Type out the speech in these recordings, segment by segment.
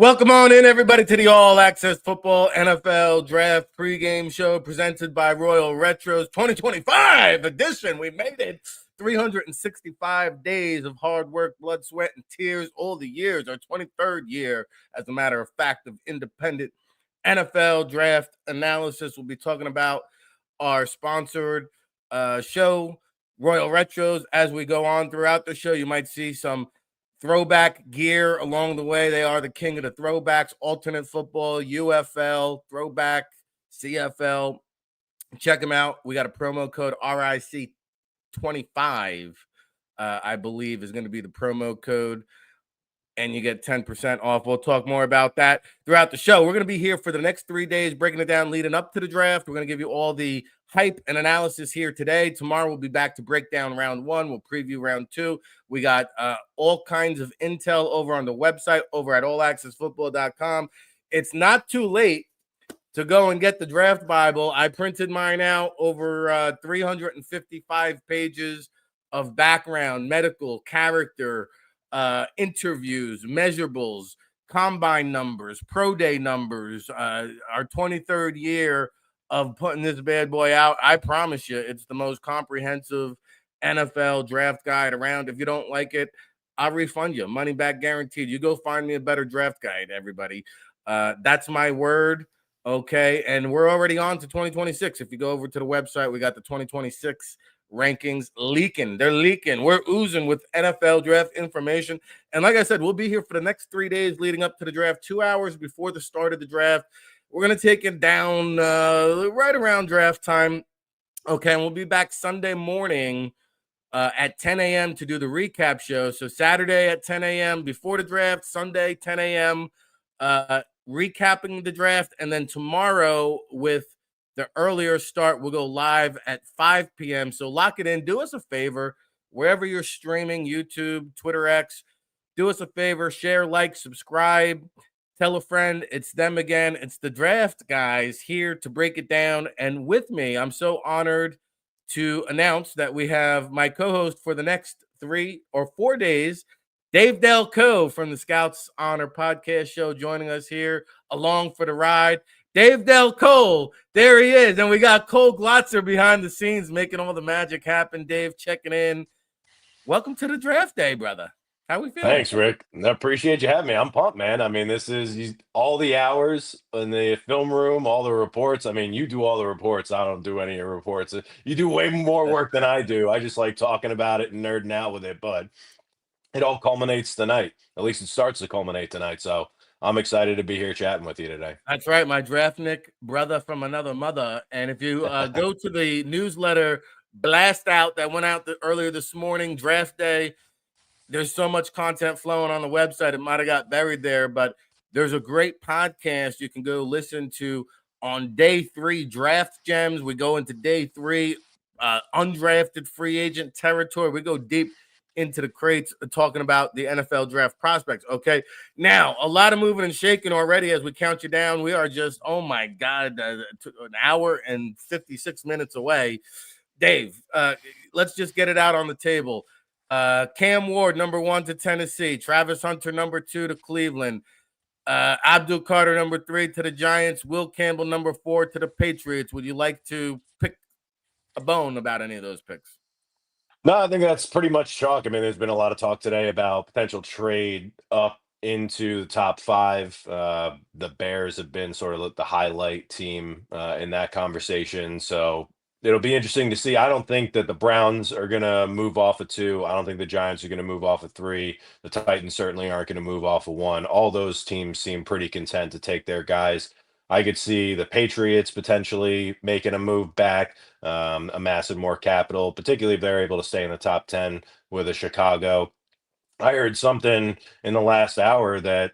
Welcome on in, everybody, to the All Access Football NFL Draft pregame show presented by Royal Retro's 2025 edition. We made it. 365 days of hard work, blood, sweat, and tears, all the years, our 23rd year, as a matter of fact, of independent NFL draft analysis. We'll be talking about our sponsored show, Royal Retros. As we go on throughout the show, you might see some throwback gear along the way. They are the king of the throwbacks, alternate football, UFL, throwback, CFL. Check them out. We got a promo code RIC25, I believe, is going to be the promo code, and you get 10% off. We'll talk more about that throughout the show. We're going to be here for the next 3 days, breaking it down, leading up to the draft. We're going to give you all the hype and analysis here today. Tomorrow, we'll be back to break down round one. We'll preview round two. We got all kinds of intel over on the website, over at allaccessfootball.com. It's not too late to go and get the draft Bible. I printed mine out, over 355 pages of background, medical, character, interviews, measurables, combine numbers, pro day numbers, our 23rd year of putting this bad boy out. I promise you, it's the most comprehensive NFL draft guide around. If you don't like it, I'll refund you. Money back guaranteed. You go find me a better draft guide, everybody. That's my word. Okay. And we're already on to 2026. If you go over to the website, we got the 2026 rankings leaking. They're leaking. We're oozing with NFL draft information. And like I said, we'll be here for the next 3 days leading up to the draft, 2 hours before the start of the draft. We're going to take it down right around draft time. Okay. And we'll be back Sunday morning at 10 a.m. to do the recap show. So Saturday at 10 a.m. before the draft, Sunday, 10 a.m. Recapping the draft. And then tomorrow with the earlier start, we'll go live at 5 p.m. So lock it in. Do us a favor, wherever you're streaming, YouTube, Twitter X, do us a favor, share, like, subscribe, tell a friend. It's them again. It's the draft guys here to break it down. And with me, I'm so honored to announce that we have my co-host for the next 3 or 4 days, Dave Delco from the Scouts Honor podcast show, joining us here along for the ride. Dave Del Cole, there he is. And we got Cole Glotzer behind the scenes making all the magic happen. Dave checking in. Welcome to the draft day, brother. How we feeling? Thanks, Rick. I appreciate you having me. I'm pumped, man. I mean, this is all the hours in the film room, all the reports. I mean, you do all the reports. I don't do any of the reports. You do way more work than I do. I just like talking about it and nerding out with it, but it all culminates tonight. At least it starts to culminate tonight. So I'm excited to be here chatting with you today. That's right, my draftnik brother from another mother. And if you go to the newsletter blast out that went out earlier this morning, draft day, there's so much content flowing on the website. It might have got buried there, but there's a great podcast you can go listen to on day 3, Draft Gems. We go into day 3, undrafted free agent territory. We go deep into the crates talking about the NFL draft prospects. Okay. Now, a lot of moving and shaking already as we count you down. We are just, oh my God, an hour and 56 minutes away. Dave, let's just get it out on the table. Cam Ward, number 1 to Tennessee. Travis Hunter, number 2 to Cleveland. Abdul Carter, number 3 to the Giants. Will Campbell, number 4 to the Patriots. Would you like to pick a bone about any of those picks? No, I think that's pretty much chalk. I mean, there's been a lot of talk today about potential trade up into the top 5. The Bears have been sort of the highlight team in that conversation. So it'll be interesting to see. I don't think that the Browns are going to move off of 2. I don't think the Giants are going to move off of 3. The Titans certainly aren't going to move off of 1. All those teams seem pretty content to take their guys. I could see the Patriots potentially making a move back, amassing more capital, particularly if they're able to stay in the top 10 with a Chicago. I heard something in the last hour that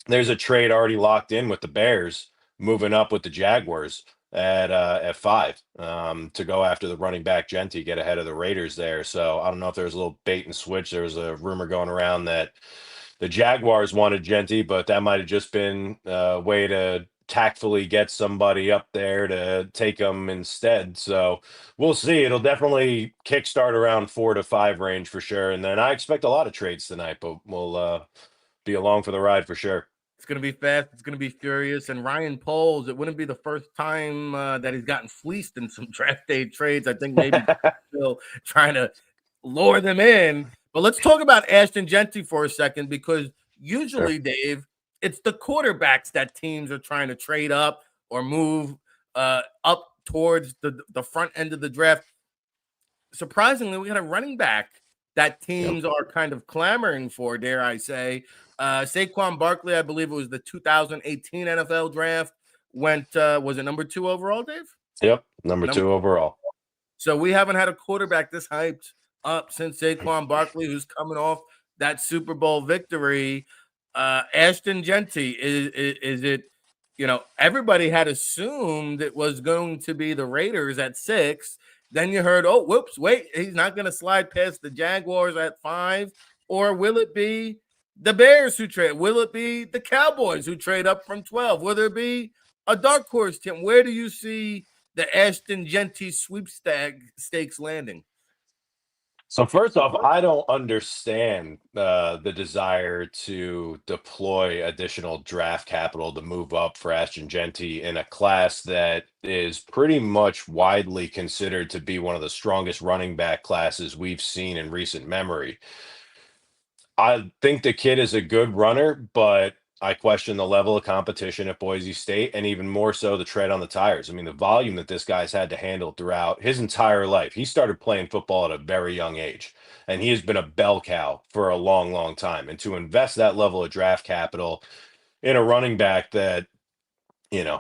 there's a trade already locked in with the Bears moving up with the Jaguars at 5 to go after the running back Genty, get ahead of the Raiders there. So I don't know if there's a little bait and switch. There was a rumor going around that the Jaguars wanted Genty, but that might have just been a way to tactfully get somebody up there to take them instead. So we'll see. It'll definitely kickstart around 4 to 5 range for sure. And then I expect a lot of trades tonight, but we'll be along for the ride for sure. It's going to be fast. It's going to be furious. And Ryan Poles, it wouldn't be the first time that he's gotten fleeced in some draft day trades. I think maybe still trying to lure them in. But let's talk about Ashton Genty for a second, because Sure. usually, Dave, it's the quarterbacks that teams are trying to trade up or move up towards the front end of the draft. Surprisingly, we got a running back that Yep. teams are kind of clamoring for, dare I say. Saquon Barkley, I believe it was the 2018 NFL draft, went, was it number 2 overall, Dave? Yep. Number Number 2 overall. so we haven't had a quarterback this hyped up since Saquon Barkley, who's coming off that Super Bowl victory. Ashton Genty, is it? Everybody had assumed it was going to be the Raiders at 6. Then you heard, oh, whoops, wait, he's not going to slide past the Jaguars at 5. Or will it be the Bears who trade? Will it be the Cowboys who trade up from 12? Will there be a dark horse team? Where do you see the Ashton Genty sweepstakes landing? So first off, I don't understand the desire to deploy additional draft capital to move up for Ashton Genty in a class that is pretty much widely considered to be one of the strongest running back classes we've seen in recent memory. I think the kid is a good runner, but I question the level of competition at Boise State, and even more so the tread on the tires. I mean, the volume that this guy's had to handle throughout his entire life. He started playing football at a very young age, and he has been a bell cow for a long, long time. And to invest that level of draft capital in a running back that,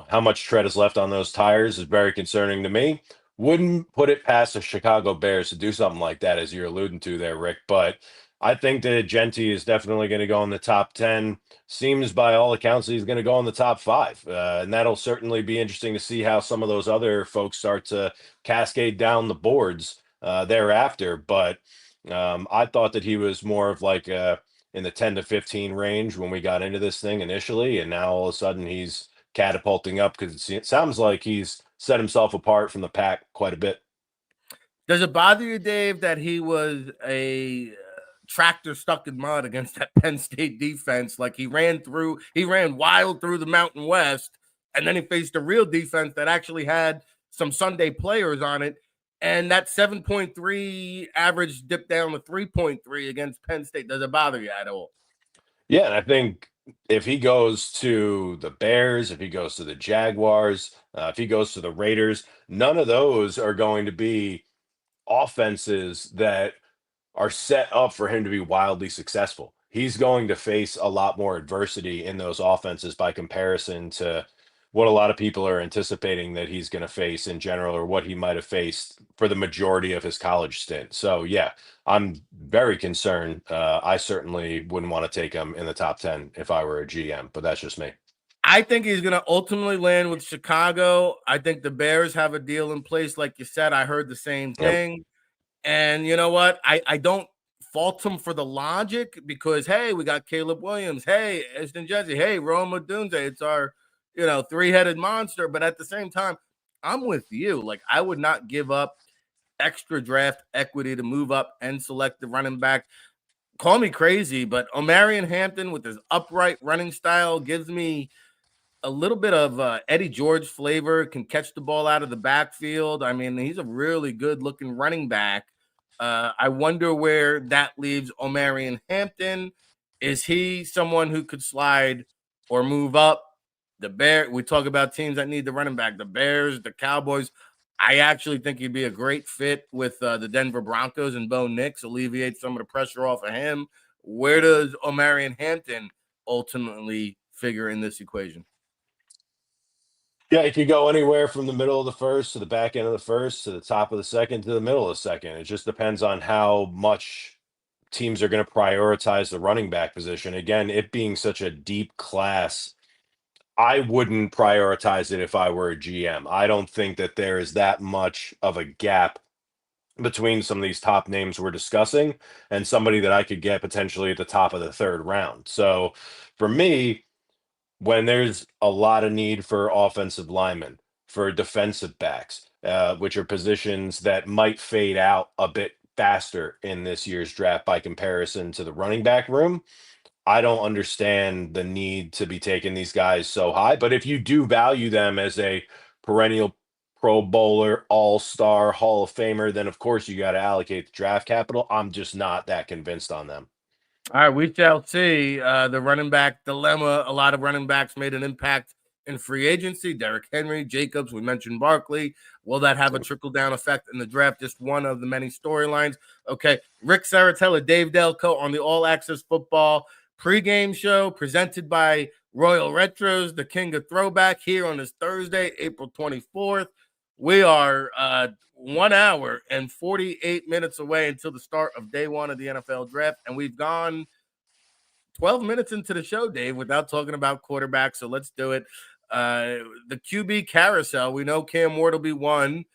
how much tread is left on those tires is very concerning to me. Wouldn't put it past the Chicago Bears to do something like that, as you're alluding to there, Rick. But I think that Genty is definitely going to go in the top 10. Seems by all accounts that he's going to go in the top 5. And that'll certainly be interesting to see how some of those other folks start to cascade down the boards thereafter. But I thought that he was more of like in the 10 to 15 range when we got into this thing initially. And now all of a sudden he's catapulting up because it sounds like he's set himself apart from the pack quite a bit. Does it bother you, Dave, that he was a tractor stuck in mud against that Penn State defense? Like he ran wild through the Mountain West, and then he faced a real defense that actually had some Sunday players on it. And that 7.3 average dipped down to 3.3 against Penn State. Does it bother you at all? Yeah, and I think if he goes to the Bears, if he goes to the Jaguars, if he goes to the Raiders, none of those are going to be offenses that are set up for him to be wildly successful. He's going to face a lot more adversity in those offenses by comparison to what a lot of people are anticipating that he's going to face in general, or what he might have faced for the majority of his college stint. So, yeah, I'm very concerned. I certainly wouldn't want to take him in the top 10 if I were a GM, but that's just me. I think he's going to ultimately land with Chicago. I think the Bears have a deal in place. Like you said, I heard the same Yep. thing. And you know what? I don't fault him for the logic, because hey, we got Caleb Williams, hey, Ashton Jesse, hey, Roma Dunze. It's our, three-headed monster. But at the same time, I'm with you. Like, I would not give up extra draft equity to move up and select the running back. Call me crazy, but Omarion Hampton with his upright running style gives me a little bit of Eddie George flavor, can catch the ball out of the backfield. I mean, he's a really good looking running back. I wonder where that leaves Omarion Hampton. Is he someone who could slide or move up? We talk about teams that need the running back, the Bears, the Cowboys. I actually think he'd be a great fit with the Denver Broncos and Bo Nix, alleviate some of the pressure off of him. Where does Omarion Hampton ultimately figure in this equation? Yeah, it could go anywhere from the middle of the first to the back end of the first to the top of the second to the middle of the second. It just depends on how much teams are going to prioritize the running back position. Again, it being such a deep class, I wouldn't prioritize it if I were a GM. I don't think that there is that much of a gap between some of these top names we're discussing and somebody that I could get potentially at the top of the third round. So for me, when there's a lot of need for offensive linemen, for defensive backs, which are positions that might fade out a bit faster in this year's draft by comparison to the running back room, I don't understand the need to be taking these guys so high. But if you do value them as a perennial Pro Bowler, All Star, Hall of Famer, then of course you got to allocate the draft capital. I'm just not that convinced on them. All right, we shall see. The running back dilemma. A lot of running backs made an impact in free agency. Derrick Henry, Jacobs, we mentioned Barkley. Will that have a trickle down effect in the draft? Just one of the many storylines. Okay, Rick Serritella, Dave Delco on the All Access Football pregame show presented by Royal Retros, the king of throwback, here on this Thursday, April 24th. We are 1 hour and 48 minutes away until the start of day one of the NFL draft. And we've gone 12 minutes into the show, Dave, without talking about quarterbacks. So let's do it. The QB carousel. We know Cam Ward will be one.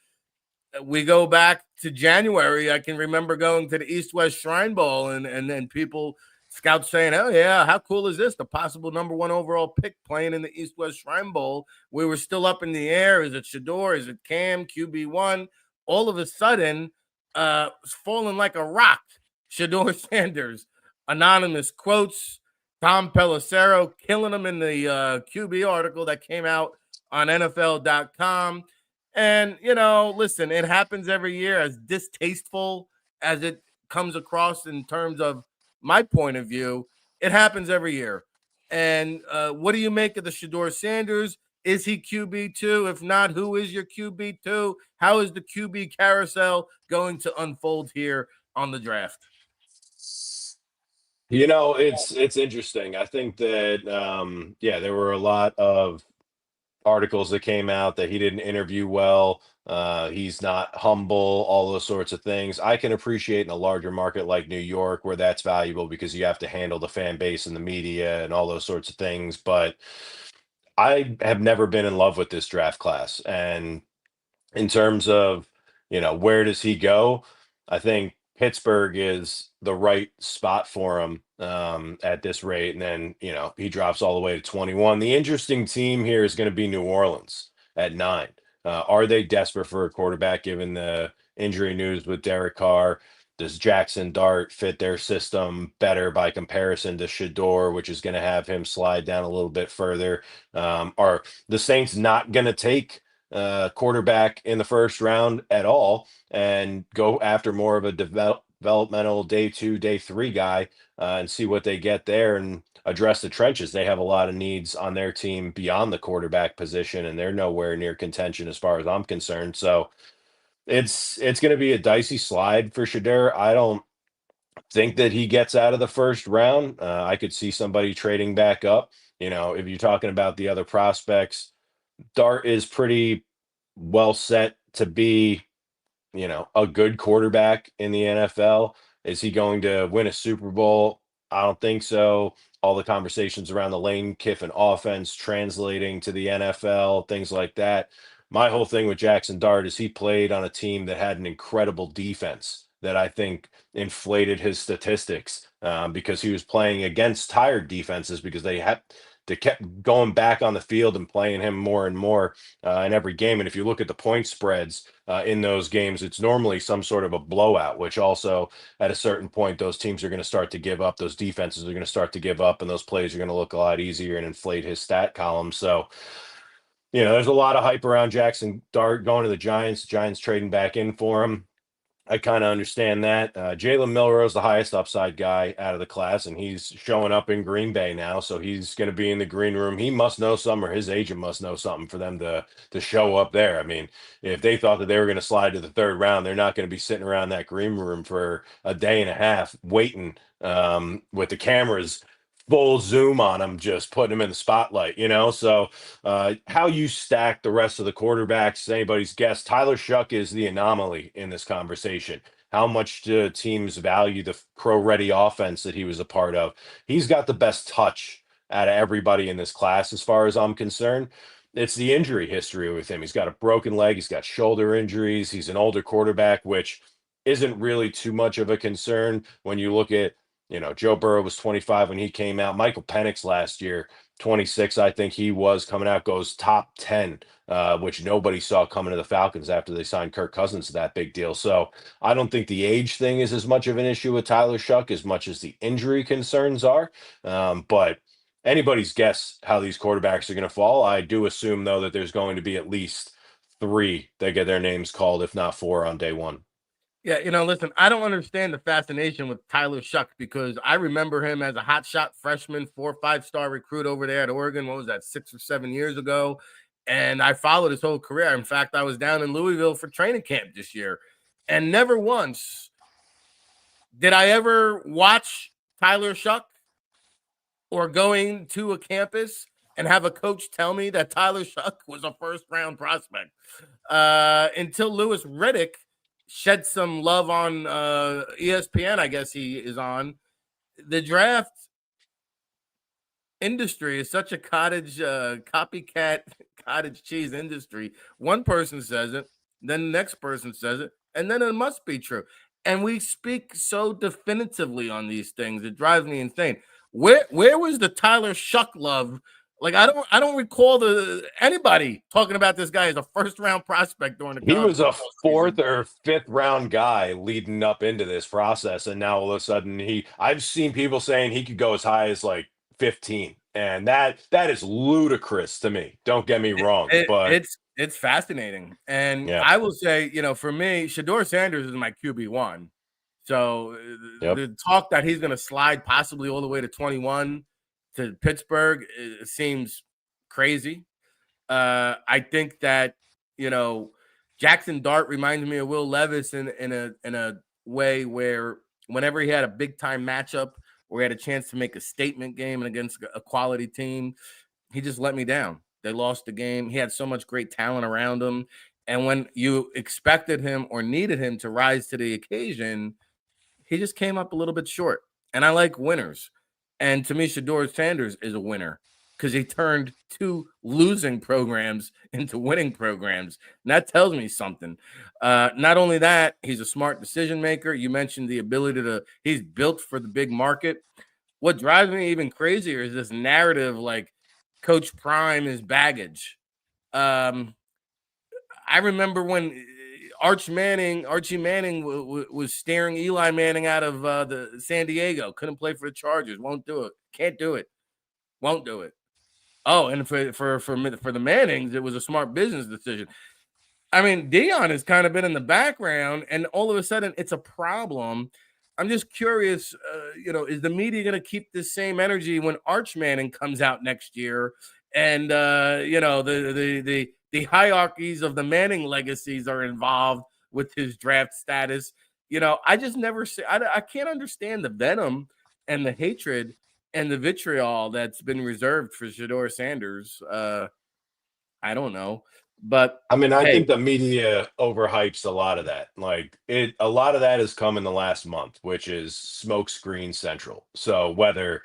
We go back to January. I can remember going to the East West Shrine Bowl and then people, scouts saying, oh, yeah, how cool is this? The possible number one overall pick playing in the East West Shrine Bowl. We were still up in the air. Is it Shador? Is it Cam? QB1? All of a sudden, it's falling like a rock. Shador Sanders, anonymous quotes, Tom Pelissero killing him in the QB article that came out on NFL.com. And, listen, it happens every year, as distasteful as it comes across in terms of my point of view. It happens every year. And what do you make of the Shador Sanders? Is he QB2? If not, who is your QB2? How is the QB carousel going to unfold here on the draft? It's interesting. I think that yeah, there were a lot of articles that came out that he didn't interview well. He's not humble, all those sorts of things. I can appreciate in a larger market like New York where that's valuable because you have to handle the fan base and the media and all those sorts of things. But I have never been in love with this draft class. And in terms of, where does he go? I think Pittsburgh is the right spot for him at this rate. And then, he drops all the way to 21. The interesting team here is going to be New Orleans at 9. Are they desperate for a quarterback given the injury news with Derek Carr? Does Jackson Dart fit their system better by comparison to Shador, which is going to have him slide down a little bit further? Are the Saints not going to take quarterback in the first round at all and go after more of a developmental day 2, day 3 guy and see what they get there and address the trenches? They have a lot of needs on their team beyond the quarterback position, and they're nowhere near contention as far as I'm concerned. So it's going to be a dicey slide for Shadur. I don't think that he gets out of the first round. I could see somebody trading back up. If you're talking about the other prospects, Dart is pretty well set to be, a good quarterback in the NFL. Is he going to win a Super Bowl? I don't think so. All the conversations around the Lane Kiffin offense translating to the NFL, things like that. My whole thing with Jackson Dart is he played on a team that had an incredible defense that I think inflated his statistics because he was playing against tired defenses because they kept going back on the field and playing him more and more in every game. And if you look at the point spreads in those games, it's normally some sort of a blowout, which also at a certain point, those teams are going to start to give up. Those defenses are going to start to give up, and those plays are going to look a lot easier and inflate his stat column. So, there's a lot of hype around Jackson Dart going to the Giants. Giants trading back in for him. I kind of understand that. Jalen Milroe is the highest upside guy out of the class, and he's showing up in Green Bay now. So he's going to be in the green room. He must know something, or his agent must know something for them to show up there. I mean, if they thought that they were going to slide to the third round, they're not going to be sitting around that green room for a day and a half waiting with the cameras full zoom on him, just putting him in the spotlight. So how you stack the rest of the quarterbacks, anybody's guess. Tyler Shuck is the anomaly in this conversation. How much do teams value the pro-ready offense that he was a part of? He's got the best touch out of everybody in this class, as far as I'm concerned. It's the injury history with him. He's got a broken leg. He's got shoulder injuries. He's an older quarterback, which isn't really too much of a concern when you look at Joe Burrow was 25 when he came out. Michael Penix last year, 26, I think he was coming out, goes top 10, which nobody saw coming to the Falcons after they signed Kirk Cousins to that big deal. So I don't think the age thing is as much of an issue with Tyler Shuck as much as the injury concerns are. But anybody's guess how these quarterbacks are going to fall. I do assume, though, that there's going to be at least three that get their names called, if not four, on day one. Yeah, listen, I don't understand the fascination with Tyler Shuck because I remember him as a hotshot freshman, 4 or 5-star recruit over there at Oregon. What was that, 6 or 7 years ago? And I followed his whole career. In fact, I was down in Louisville for training camp this year, and never once did I ever watch Tyler Shuck or going to a campus and have a coach tell me that Tyler Shuck was a first-round prospect until Lewis Riddick shed some love on ESPN, I guess he is on. The draft industry is such a copycat cottage cheese industry. One person says it, then the next person says it, and then it must be true. And we speak so definitively on these things, it drives me insane. Where was the Tyler Shuck love? Like I don't recall anybody talking about this guy as a first-round prospect during the He college was a football fourth season. or fifth round guy leading up into this process, and now all of a sudden I've seen people saying he could go as high as like 15, and that is ludicrous to me. Don't get me wrong, but It's fascinating, and yeah, I will say, for me, Shador Sanders is my QB1. So yep. the talk that he's going to slide possibly all the way to 21 to Pittsburgh seems crazy. I think that Jackson Dart reminds me of Will Levis in a way where whenever he had a big time matchup or he had a chance to make a statement game against a quality team, he just let me down. They lost the game. He had so much great talent around him, and when you expected him or needed him to rise to the occasion, he just came up a little bit short. And I like winners. And to me, Shador Sanders is a winner because he turned 2 losing programs into winning programs. And that tells me something. Not only that, he's a smart decision maker. You mentioned the ability he's built for the big market. What drives me even crazier is this narrative like Coach Prime is baggage. I remember when Archie Manning was staring Eli Manning out of the San Diego. Couldn't play for the Chargers. Won't do it. Can't do it. Won't do it. Oh, and for the Mannings, it was a smart business decision. I mean, Dion has kind of been in the background, and all of a sudden, it's a problem. I'm just curious, is the media going to keep this same energy when Arch Manning comes out next year? And the hierarchies of the Manning legacies are involved with his draft status. I just never see. I can't understand the venom and the hatred and the vitriol that's been reserved for Shador Sanders. I don't know, but I mean, I hey, think the media overhypes a lot of that. Like a lot of that has come in the last month, which is smokescreen central. So whether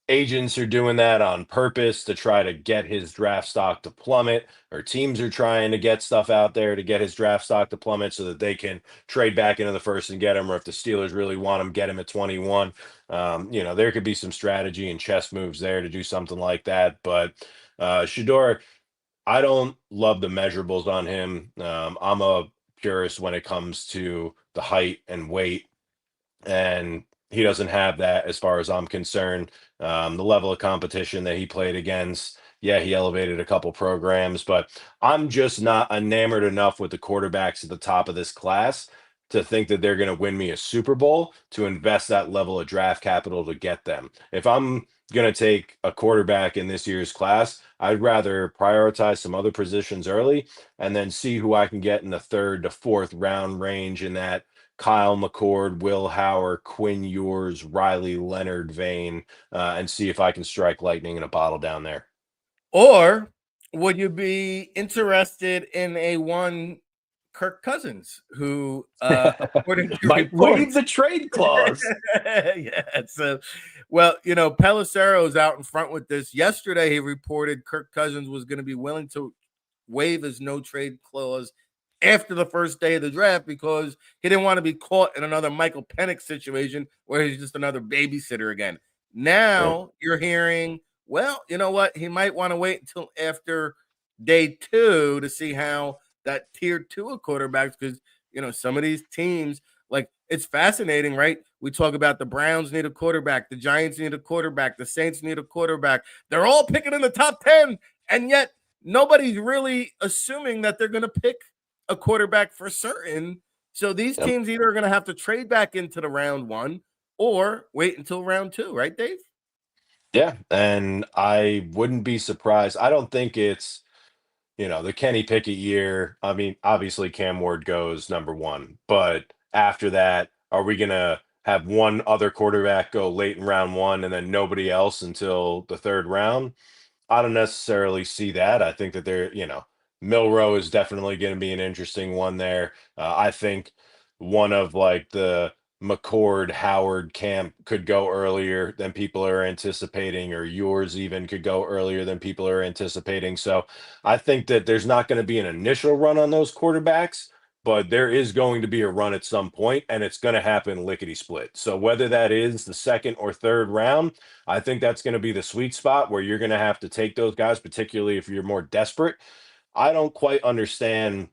agents are doing that on purpose to try to get his draft stock to plummet, or teams are trying to get stuff out there to get his draft stock to plummet so that they can trade back into the first and get him, or if the Steelers really want him, get him at 21. There could be some strategy and chess moves there to do something like that. But Shador, I don't love the measurables on him. I'm a purist when it comes to the height and weight, and he doesn't have that as far as I'm concerned. The level of competition that he played against, yeah, he elevated a couple programs, but I'm just not enamored enough with the quarterbacks at the top of this class to think that they're going to win me a Super Bowl to invest that level of draft capital to get them. If I'm going to take a quarterback in this year's class, I'd rather prioritize some other positions early and then see who I can get in the third to fourth round range in that Kyle McCord, Will Howard, Quinn Ewers, Riley Leonard vein, and see if I can strike lightning in a bottle down there. or would you be interested in a one Kirk Cousins, who, according to Might waive reports, the trade clause. yeah. So, Pelissero's out in front with this. Yesterday, he reported Kirk Cousins was going to be willing to waive his no trade clause after the first day of the draft because he didn't want to be caught in another Michael Penix situation where he's just another babysitter again. Yep. Now you're hearing Well, you know what? He might want to wait until after day 2 to see how that tier 2 of quarterbacks, because some of these teams, like, it's fascinating, right? We talk about the Browns need a quarterback, the Giants need a quarterback, the Saints need a quarterback. They're all picking in the top 10, and yet nobody's really assuming that they're going to pick a quarterback for certain. So these Yep. teams either are going to have to trade back into the round 1 or wait until round 2, right, Dave? Yeah, and I wouldn't be surprised. I don't think it's, the Kenny Pickett year. I mean, obviously Cam Ward goes number one, but after that, are we gonna have one other quarterback go late in round one and then nobody else until the third round? I don't necessarily see that. I think that Milrow is definitely going to be an interesting one there. I think one of like the McCord Howard camp could go earlier than people are anticipating, or yours even could go earlier than people are anticipating. So I think that there's not going to be an initial run on those quarterbacks, but there is going to be a run at some point, and it's going to happen lickety split. So whether that is the second or third round, I think that's going to be the sweet spot where you're going to have to take those guys, particularly if you're more desperate. I don't quite understand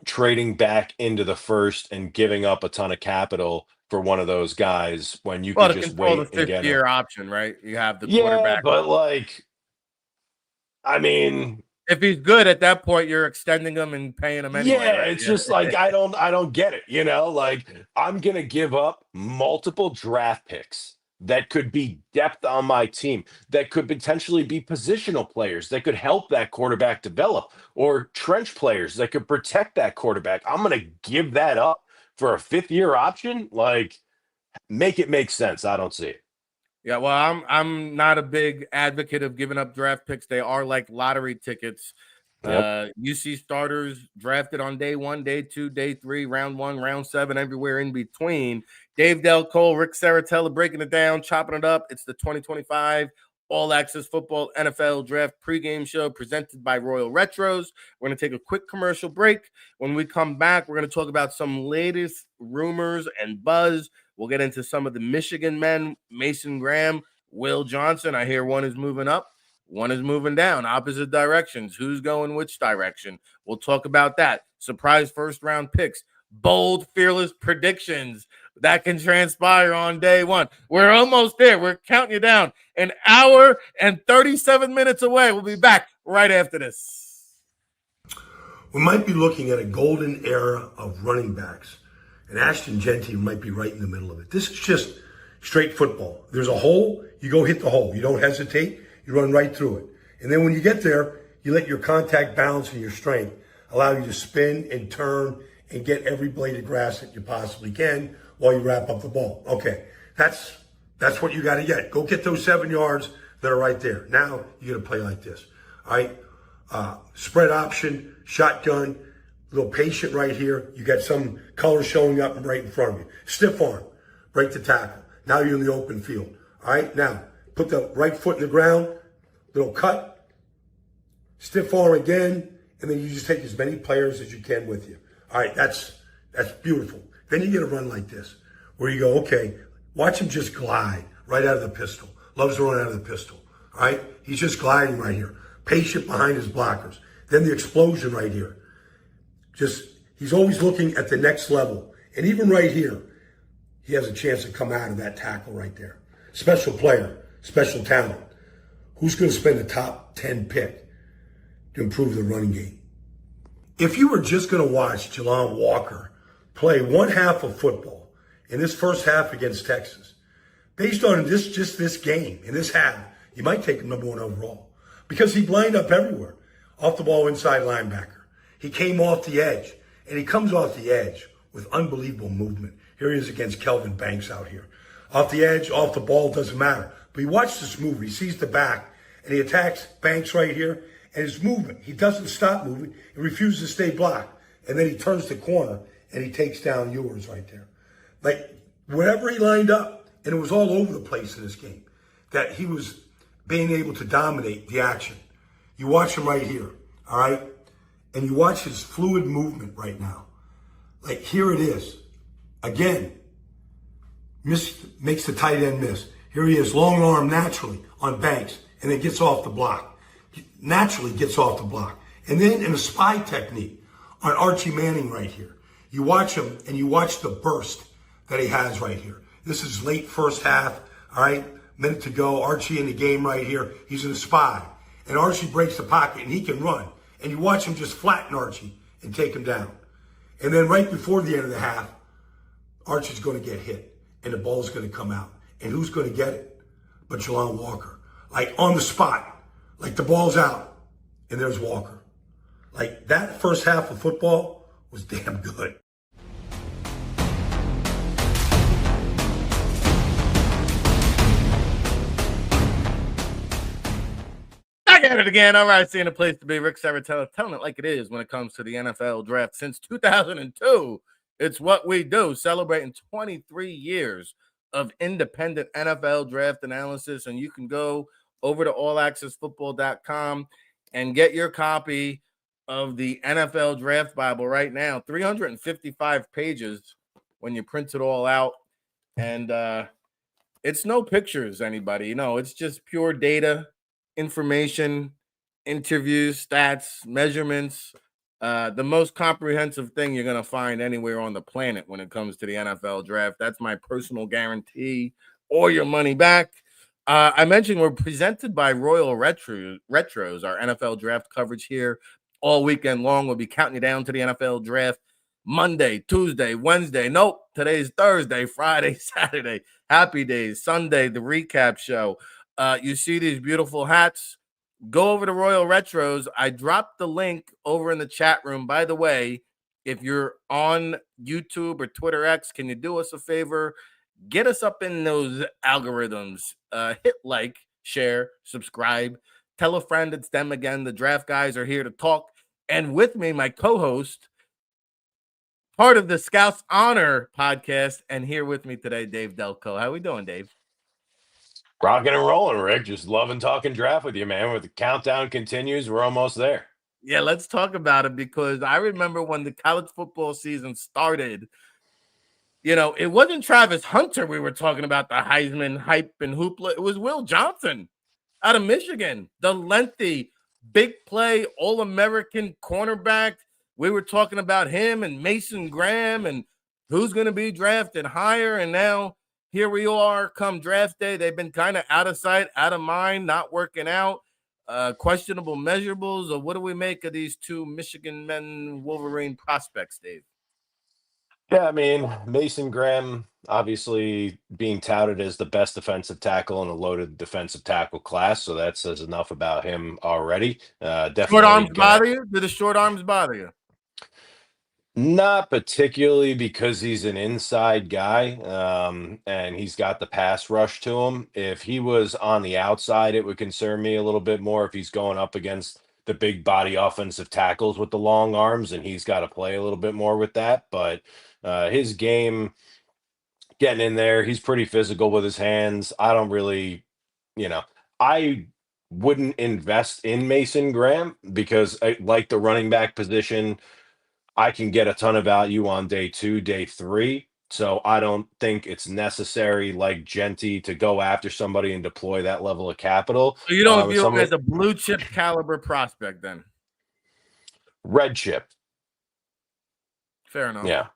trading back into the first and giving up a ton of capital for one of those guys when you Well, could to just control the wait and fifth get a. year option, right? You have the Yeah, quarterback. but like, I mean, If he's good at that point, you're extending him and paying him anyway, yeah, right? it's Yeah. just like I don't get it, Like I'm going to give up multiple draft picks that could be depth on my team, that could potentially be positional players that could help that quarterback develop, or trench players that could protect that quarterback. I'm going to give that up for a fifth year option? Like, make it make sense. I don't see it. Yeah, well, I'm not a big advocate of giving up draft picks. They are like lottery tickets. Yep. You see starters drafted on day 1, day 2, day 3, round 1, round 7, everywhere in between. Dave Del Cole, Rick Serritella breaking it down, chopping it up. It's the 2025 All Access Football NFL Draft pregame show presented by Royal Retros. We're going to take a quick commercial break. When we come back, we're going to talk about some latest rumors and buzz. We'll get into some of the Michigan men, Mason Graham, Will Johnson. I hear one is moving up, one is moving down, opposite directions. Who's going which direction? We'll talk about that. Surprise first round picks, bold, fearless predictions that can transpire on day 1. We're almost there. We're counting you down. An hour and 37 minutes away. We'll be back right after this. We might be looking at a golden era of running backs, and Ashton Genty might be right in the middle of it. This is just straight football. There's a hole, you go hit the hole. You don't hesitate, you run right through it. And then when you get there, you let your contact balance and your strength allow you to spin and turn and get every blade of grass that you possibly can while you wrap up the ball. Okay, that's what you got to get. Go get those 7 yards that are right there. Now you got to play like this. All right, spread option, shotgun, a little patient right here. You got some color showing up right in front of you. Stiff arm, break the tackle. Now you're in the open field. All right, now put the right foot in the ground, little cut, stiff arm again, and then you just take as many players as you can with you. All right, that's beautiful. Then you get a run like this, where you go, okay, watch him just glide right out of the pistol. Loves to run out of the pistol. All right, he's just gliding right here. Patient behind his blockers. Then the explosion right here. He's always looking at the next level. And even right here, he has a chance to come out of that tackle right there. Special player, special talent. Who's going to spend the top 10 pick to improve the running game? If you were just going to watch Jalon Walker play one half of football in this first half against Texas, based on this game, in this half, you might take him number 1 overall. Because he lined up everywhere. Off the ball inside linebacker. He came off the edge. And he comes off the edge with unbelievable movement. Here he is against Kelvin Banks out here. Off the edge, off the ball, doesn't matter. But he watched this move. He sees the back. And he attacks Banks right here. And his movement, he doesn't stop moving. He refuses to stay blocked. And then he turns the corner and he takes down Ewers right there. Like, wherever he lined up, and it was all over the place in this game, that he was being able to dominate the action. You watch him right here, all right? And you watch his fluid movement right now. Like, here it is. Again, makes the tight end miss. Here he is, long arm naturally on Banks. and then gets off the block. Naturally gets off the block. And then in a spy technique on Archie Manning right here, you watch him and you watch the burst that he has right here. This is late first half, all right? Minute to go. Archie in the game right here. He's in a spy. And Archie breaks the pocket and he can run. And you watch him just flatten Archie and take him down. And then right before the end of the half, Archie's going to get hit and the ball's going to come out. And who's going to get it? But Jelon Walker. Like on the spot. Like the ball's out and there's Walker. Like that first half of football was damn good. Back at it again. All right, seeing a place to be. Rick Serritella telling it like it is when it comes to the NFL draft. Since 2002, it's what we do, celebrating 23 years of independent NFL draft analysis. And you can go over to allaccessfootball.com and get your copy of the NFL Draft Bible right now. 355 pages when you print it all out. And it's no pictures, anybody. It's just pure data, information, interviews, stats, measurements. The most comprehensive thing you're going to find anywhere on the planet when it comes to the NFL draft. That's my personal guarantee, or your money back. I mentioned we're presented by Royal Retros, our NFL draft coverage here all weekend long. We'll be counting you down to the NFL draft Monday, Tuesday, Wednesday. Nope, today's Thursday, Friday, Saturday. Happy days. Sunday, the recap show. You see these beautiful hats? Go over to Royal Retros. I dropped the link over in the chat room. By the way, if you're on YouTube or Twitter X, can you do us a favor? Get us up in those algorithms. Hit like, share, subscribe. Tell a friend it's them again. The draft guys are here to talk. And with me, my co-host, part of the Scouts Honor podcast, and here with me today, Dave Delco. How we doing, Dave? Rocking and rolling, Rick. Just loving talking draft with you, man. With the countdown continues, we're almost there. Yeah, let's talk about it, because I remember when the college football season started, it wasn't Travis Hunter we were talking about, the Heisman hype and hoopla. It was Will Johnson out of Michigan, the lengthy, big play, All-American cornerback. We were talking about him and Mason Graham and who's going to be drafted higher. And now here we are come draft day. They've been kind of out of sight, out of mind, not working out. Questionable measurables. Or what do we make of these two Michigan men Wolverine prospects, Dave? Yeah, I mean, Mason Graham obviously being touted as the best defensive tackle in a loaded defensive tackle class, so that says enough about him already. Definitely. Short arms bother you? Do the short arms bother you? Not particularly, because he's an inside guy, and he's got the pass rush to him. If he was on the outside, it would concern me a little bit more if he's going up against the big body offensive tackles with the long arms, and he's got to play a little bit more with that. But his game, getting in there, he's pretty physical with his hands. I don't really, I wouldn't invest in Mason Graham because I like the running back position. I can get a ton of value on day 2, day 3. So I don't think it's necessary, like Genty, to go after somebody and deploy that level of capital. So you don't view him as a blue chip caliber prospect then? Red chip. Fair enough. Yeah.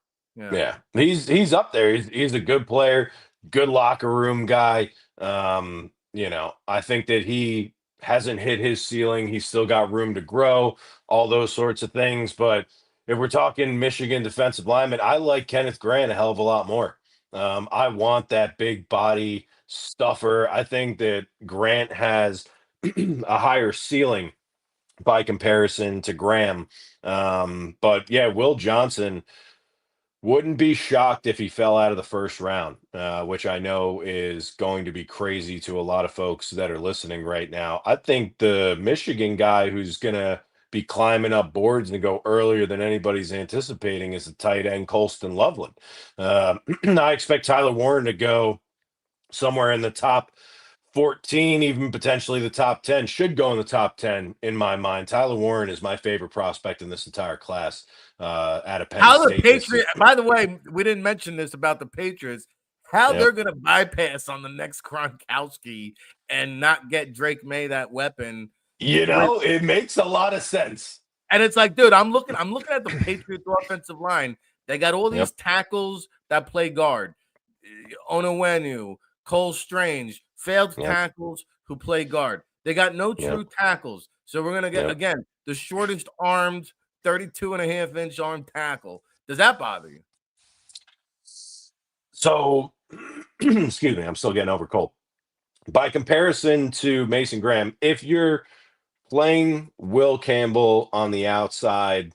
He's up there. He's a good player, good locker room guy. I think that he hasn't hit his ceiling. He's still got room to grow, all those sorts of things. But if we're talking Michigan defensive lineman, I like Kenneth Grant a hell of a lot more. I want that big body stuffer. I think that Grant has a higher ceiling by comparison to Graham. But yeah, Will Johnson, wouldn't be shocked if he fell out of the first round, which I know is going to be crazy to a lot of folks that are listening right now. I think the Michigan guy who's going to be climbing up boards and go earlier than anybody's anticipating is the tight end Colston Loveland. I expect Tyler Warren to go somewhere in the top 14, even potentially the top 10. Should go in the top 10 in my mind. Tyler Warren is my favorite prospect in this entire class. At a Penn State. Patriots, by the way, we didn't mention this about the Patriots. how Yep. they're going to bypass on the next Gronkowski and not get Drake May that weapon. It makes a lot of sense. And it's like, dude, I'm looking at the Patriots offensive line. They got all these Yep. tackles that play guard. Onowenu, Cole Strange, failed Yep. tackles who play guard. They got no true tackles. So we're going to get, again, the shortest armed 32.5-inch arm tackle. Does that bother you? So, excuse me, I'm still getting over cold. By comparison to Mason Graham, if you're playing Will Campbell on the outside,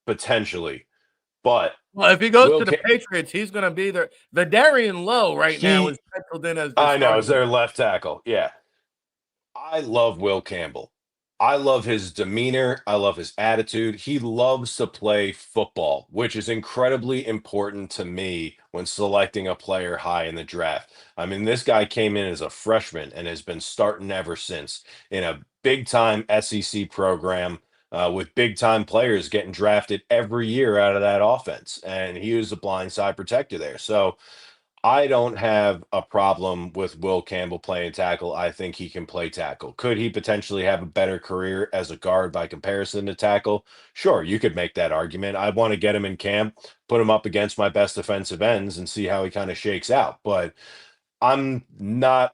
potentially, but Well, if he goes Will to the Patriots, he's going to be there. Vidarian Lowe now is penciled in as the I know, is starting. their left tackle. Yeah. I love Will Campbell. I love his demeanor. I love his attitude. He loves to play football, which is incredibly important to me when selecting a player high in the draft. I mean, this guy came in as a freshman and has been starting ever since in a big time SEC program with big time players getting drafted every year out of that offense. And he was a blindside protector there. So, I don't have a problem with Will Campbell playing tackle. I think he can play tackle. Could he potentially have a better career as a guard by comparison to tackle? Sure, you could make that argument. I want to get him in camp, put him up against my best defensive ends and see how he kind of shakes out. But I've never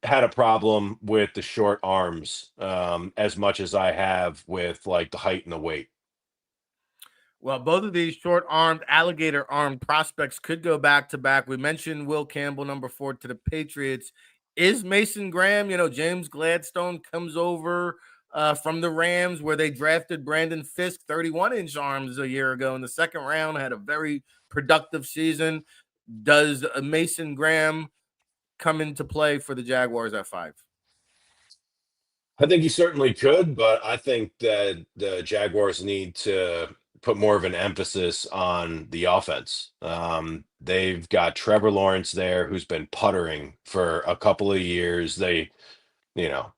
had a problem with the short arms as much as I have with like the height and the weight. Well, both of these short-armed, alligator-armed prospects could go back-to-back. We mentioned Will Campbell, number 4, to the Patriots. Is Mason Graham, James Gladstone comes over from the Rams where they drafted Brandon Fisk, 31-inch arms a year ago in the second round, had a very productive season. Does Mason Graham come into play for the Jaguars at 5? I think he certainly could, but I think that the Jaguars need to put more of an emphasis on the offense. They've got Trevor Lawrence there, who's been puttering for a couple of years. They, you know,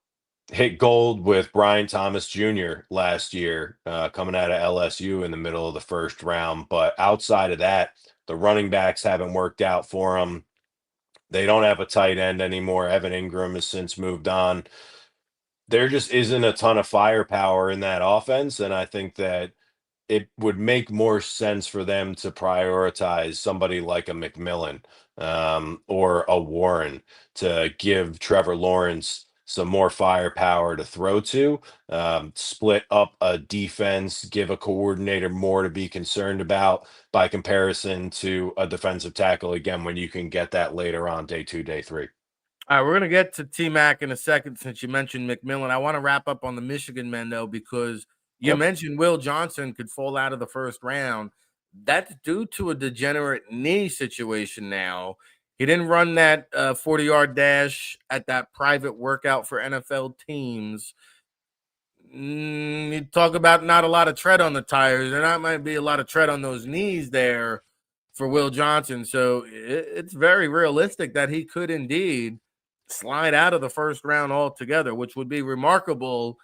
hit gold with Brian Thomas Jr. last year, coming out of LSU in the middle of the first round. But outside of that, the running backs haven't worked out for them. They don't have a tight end anymore. Evan Ingram has since moved on. There just isn't a ton of firepower in that offense, and I think that it would make more sense for them to prioritize somebody like a McMillan or a Warren to give Trevor Lawrence some more firepower to throw to, split up a defense, give a coordinator more to be concerned about by comparison to a defensive tackle, again, when you can get that later on, day 2, day 3. All right, we're going to get to T-Mac in a second since you mentioned McMillan. I want to wrap up on the Michigan men, though, because you mentioned Will Johnson could fall out of the first round. That's due to a degenerate knee situation now. He didn't run that 40-yard dash at that private workout for NFL teams. You talk about not a lot of tread on the tires. There might be a lot of tread on those knees there for Will Johnson. So it's very realistic that he could indeed slide out of the first round altogether, which would be remarkable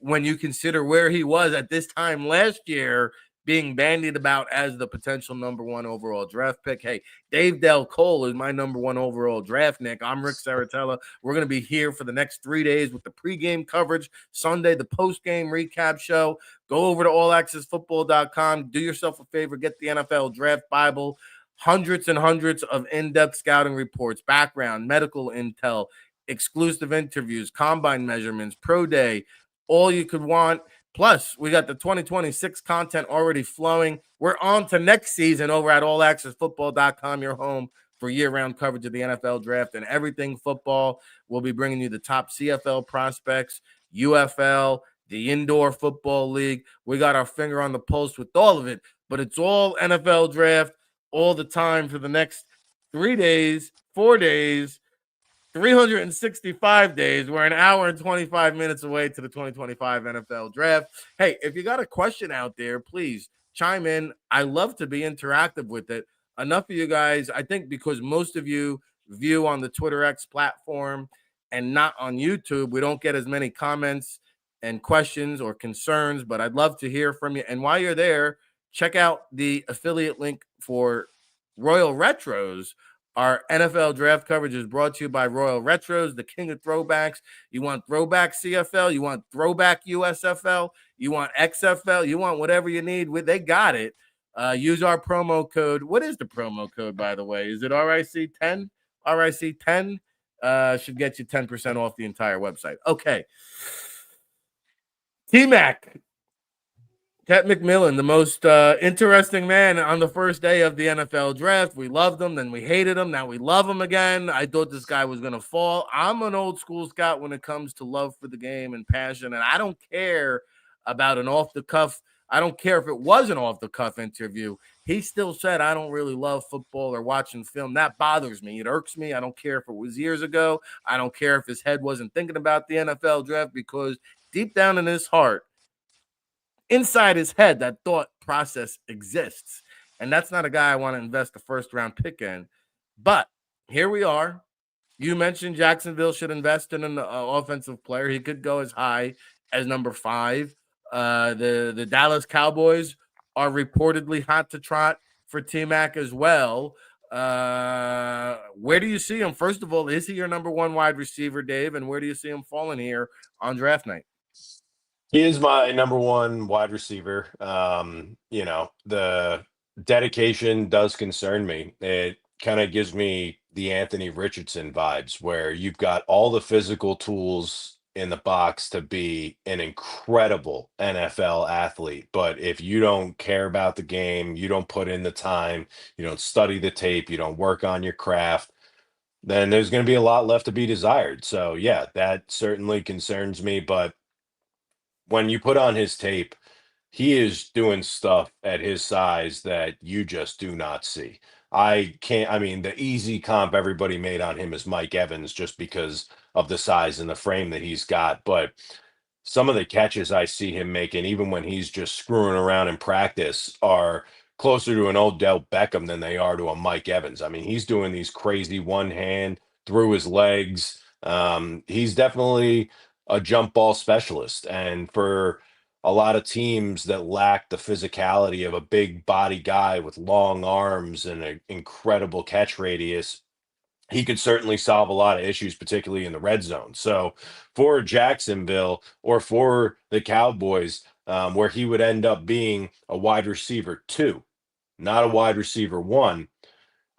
when you consider where he was at this time last year, being bandied about as the potential number 1 overall draft pick. Hey, Dave Del Cole is my number 1 overall draft, Nick. I'm Rick Serritella. We're going to be here for the next 3 days with the pregame coverage, Sunday, the postgame recap show. Go over to allaccessfootball.com. Do yourself a favor, get the NFL Draft Bible. Hundreds and hundreds of in-depth scouting reports, background, medical intel, exclusive interviews, combine measurements, pro day, all you could want. Plus, we got the 2026 content already flowing. We're on to next season over at allaccessfootball.com, your home for year-round coverage of the NFL draft and everything football. We'll be bringing you the top CFL prospects, UFL, the Indoor Football League. We got our finger on the pulse with all of it, but it's all NFL draft all the time for the next 3 days, 4 days, 365 days. We're an hour and 25 minutes away to the 2025 NFL draft. Hey, if you got a question out there, please chime in. I love to be interactive with it. Enough of you guys, I think because most of you view on the Twitter X platform and not on YouTube, we don't get as many comments and questions or concerns, but I'd love to hear from you. And while you're there, check out the affiliate link for Royal Retros Our NFL draft coverage is brought to you by Royal Retros, the king of throwbacks. You want throwback CFL, you want throwback USFL, you want XFL, you want whatever you need. They got it. Use our promo code. What is the promo code, by the way? Is it RIC10? RIC10 should get you 10% off the entire website. Okay. T-Mac. Ted McMillan, the most interesting man on the first day of the NFL draft. We loved him, then we hated him. Now we love him again. I thought this guy was going to fall. I'm an old school scout when it comes to love for the game and passion, and I don't care about an off the cuff. I don't care if it was an off the cuff interview. He still said, I don't really love football or watching film. That bothers me. It irks me. I don't care if it was years ago. I don't care if his head wasn't thinking about the NFL draft, because deep down in his heart, inside his head, that thought process exists. And that's not a guy I want to invest a first round pick in. But here we are. You mentioned Jacksonville should invest in an offensive player. He could go as high as number 5. The Dallas Cowboys are reportedly hot to trot for T-Mac as well. Where do you see him? First of all, is he your number 1 wide receiver, Dave? And where do you see him falling here on draft night? He is my number 1 wide receiver. The dedication does concern me. It kind of gives me the Anthony Richardson vibes, where you've got all the physical tools in the box to be an incredible NFL athlete. But if you don't care about the game, you don't put in the time, you don't study the tape, you don't work on your craft, then there's going to be a lot left to be desired. So, yeah, that certainly concerns me. But when you put on his tape, he is doing stuff at his size that you just do not see. I mean, the easy comp everybody made on him is Mike Evans, just because of the size and the frame that he's got. But some of the catches I see him making, even when he's just screwing around in practice, are closer to an Odell Beckham than they are to a Mike Evans. I mean, he's doing these crazy one hand through his legs. He's definitely a jump ball specialist. And for a lot of teams that lack the physicality of a big body guy with long arms and an incredible catch radius, he could certainly solve a lot of issues, particularly in the red zone. So for Jacksonville or for the Cowboys, where he would end up being a wide receiver 2, not a wide receiver 1,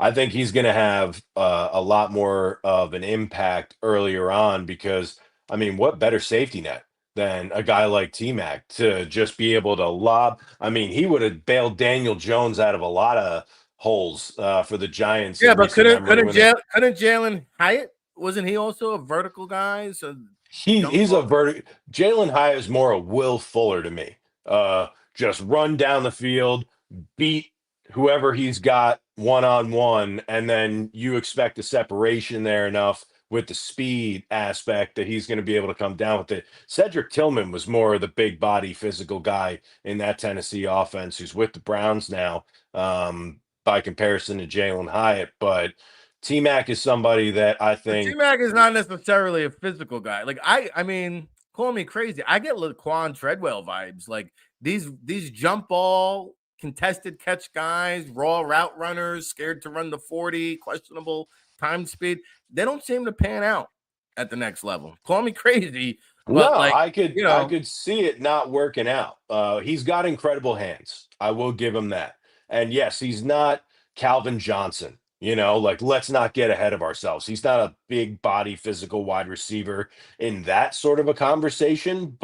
I think he's going to have a lot more of an impact earlier on, because, I mean, what better safety net than a guy like T-Mac to just be able to lob? I mean, he would have bailed Daniel Jones out of a lot of holes for the Giants. Yeah, but couldn't Jalen Hyatt? Wasn't he also a vertical guy? So he's a vertical. Jalen Hyatt is more a Will Fuller to me. Just run down the field, beat whoever he's got one-on-one, and then you expect a separation there enough with the speed aspect that he's going to be able to come down with it. Cedric Tillman was more of the big body physical guy in that Tennessee offense, who's with the Browns now, by comparison to Jalen Hyatt. But T-Mac is somebody that I think... T-Mac is not necessarily a physical guy. Like, I mean, call me crazy, I get Laquan Treadwell vibes. Like, these jump ball contested catch guys, raw route runners, scared to run the 40, questionable time speed, they don't seem to pan out at the next level. Call me crazy, but no, like, I could see it not working out. He's got incredible hands. I will give him that. And yes, he's not Calvin Johnson. Like, let's not get ahead of ourselves. He's not a big body physical wide receiver in that sort of a conversation,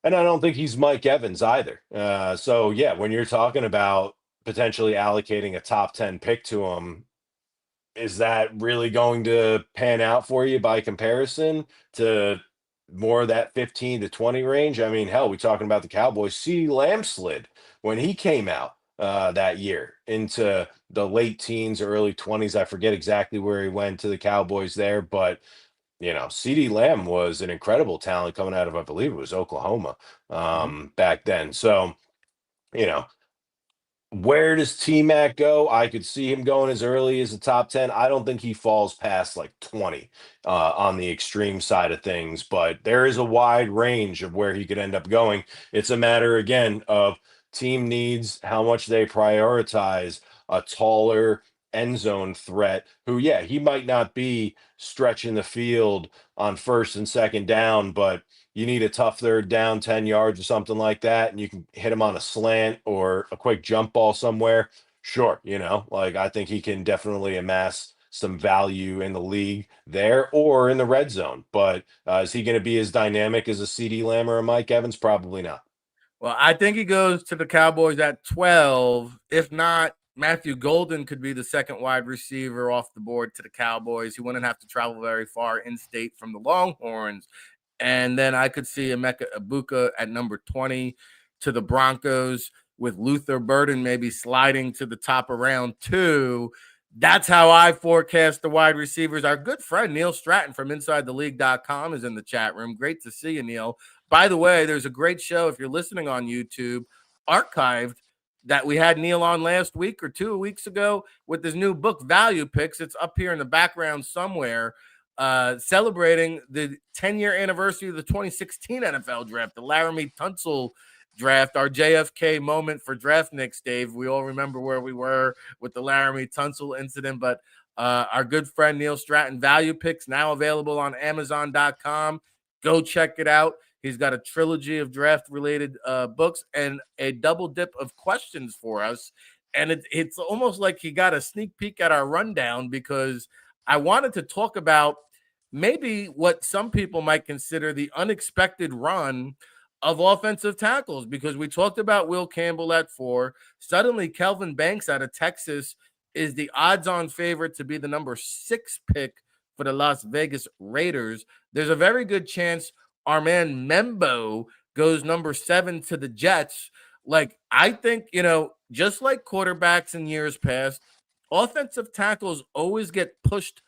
and I don't think he's Mike Evans either. So, yeah, when you're talking about potentially allocating a top 10 pick to him, is that really going to pan out for you by comparison to more of that 15 to 20 range? I mean, hell, we're talking about the Cowboys. CeeDee Lamb slid when he came out that year into the late teens or early 20s. I forget exactly where he went to the Cowboys there, but CeeDee Lamb was an incredible talent coming out of, I believe it was Oklahoma back then. So, where does T-Mac go? I could see him going as early as the top 10. I don't think he falls past like 20 on the extreme side of things, but there is a wide range of where he could end up going. It's a matter, again, of team needs, how much they prioritize a taller, end zone threat who, yeah, he might not be stretching the field on first and second down, but you need a tough third down, 10 yards or something like that, and you can hit him on a slant or a quick jump ball somewhere. Sure, like I think he can definitely amass some value in the league there or in the red zone. But is he going to be as dynamic as a CD Lamb or a Mike Evans? Probably not. Well, I think he goes to the Cowboys at 12. If not, Matthew Golden could be the second wide receiver off the board to the Cowboys. He wouldn't have to travel very far in state from the Longhorns. And then I could see Emeka Ibuka at number 20 to the Broncos, with Luther Burden maybe sliding to the top of round 2. That's how I forecast the wide receivers. Our good friend Neil Stratton from InsideTheLeague.com is in the chat room. Great to see you, Neil. By the way, there's a great show, if you're listening on YouTube, archived, that we had Neil on last week or 2 weeks ago with his new book, Value Picks. It's up here in the background somewhere, celebrating the 10-year anniversary of the 2016 NFL draft, the Laramie Tunsil draft, our JFK moment for Draftniks, Dave. We all remember where we were with the Laramie Tunsil incident, but our good friend Neil Stratton, Value Picks, now available on Amazon.com. Go check it out. He's got a trilogy of draft-related books and a double dip of questions for us. And it's almost like he got a sneak peek at our rundown, because I wanted to talk about maybe what some people might consider the unexpected run of offensive tackles, because we talked about Will Campbell at 4. Suddenly, Kelvin Banks out of Texas is the odds-on favorite to be the number 6 pick for the Las Vegas Raiders. There's a very good chance our man Membo goes number 7 to the Jets. Like, I think, just like quarterbacks in years past, offensive tackles always get pushed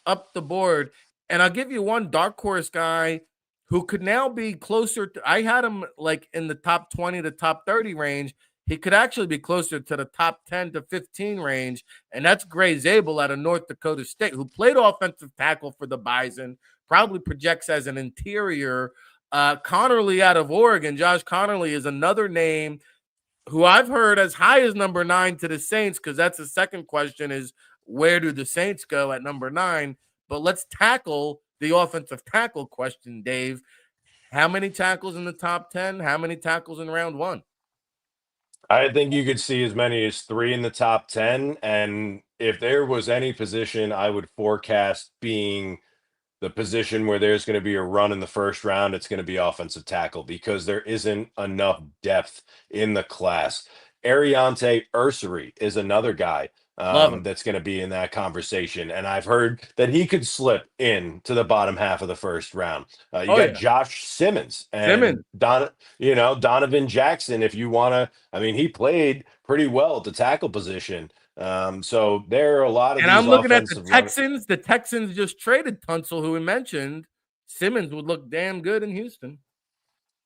up the board. And I'll give you one dark horse guy who could now be closer to, I had him like in the top 20 to top 30 range. He could actually be closer to the top 10 to 15 range. And that's Gray Zabel out of North Dakota State, who played offensive tackle for the Bison, probably projects as an interior. Connerly out of Oregon, Josh Connerly, is another name who I've heard as high as number 9 to the Saints, because that's the second question, is where do the Saints go at number 9? But let's tackle the offensive tackle question, Dave. How many tackles in the top 10? How many tackles in round 1? I think you could see as many as 3 in the top 10. And if there was any position I would forecast being the position where there's going to be a run in the first round, it's going to be offensive tackle, because there isn't enough depth in the class. Ariante Ursary is another guy that's going to be in that conversation. And I've heard that he could slip in to the bottom half of the first round. You got Josh Simmons and Donovan Jackson. If you want to, he played pretty well at the tackle position. So there are a lot of, and I'm looking at the Texans. The Texans just traded Tunsil, who we mentioned. Simmons would look damn good in Houston.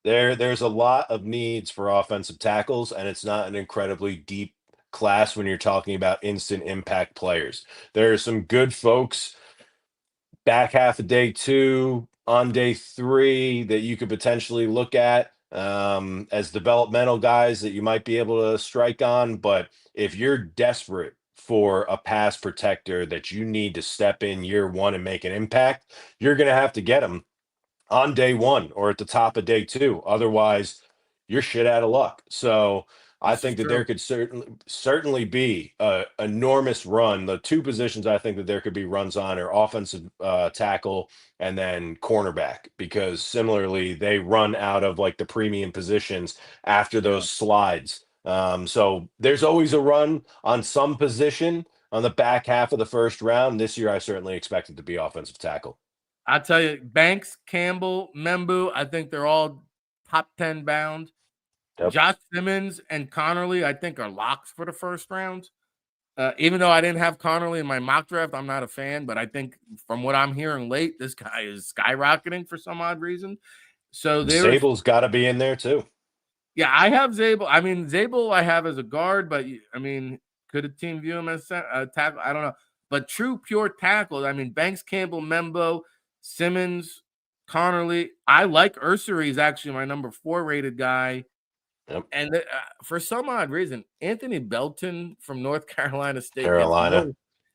There's a lot of needs for offensive tackles, and it's not an incredibly deep class when you're talking about instant impact players. There are some good folks back half of day 2, on day 3, that you could potentially look at as developmental guys that you might be able to strike on. But if you're desperate for a pass protector that you need to step in year 1 and make an impact, you're going to have to get them on day 1 or at the top of day 2. Otherwise, you're shit out of luck. So I think that there could certainly be an enormous run. The 2 positions I think that there could be runs on are offensive tackle and then cornerback, because similarly they run out of like the premium positions after those slides. So there's always a run on some position on the back half of the first round. This year, I certainly expect it to be offensive tackle. I tell you, Banks, Campbell, Membu, I think they're all top 10 bound. Yep. Josh Simmons and Connerly, I think, are locks for the first round. Even though I didn't have Connerly in my mock draft, I'm not a fan, but I think from what I'm hearing late, this guy is skyrocketing for some odd reason. So Zabel's got to be in there too. Yeah, I have Zabel. Zabel I have as a guard, but could a team view him as a tackle? I don't know. But true pure tackles, Banks, Campbell, Membo, Simmons, Connerly. I like Ursary is actually my number 4 rated guy. Yep. And for some odd reason, Anthony Belton from North Carolina State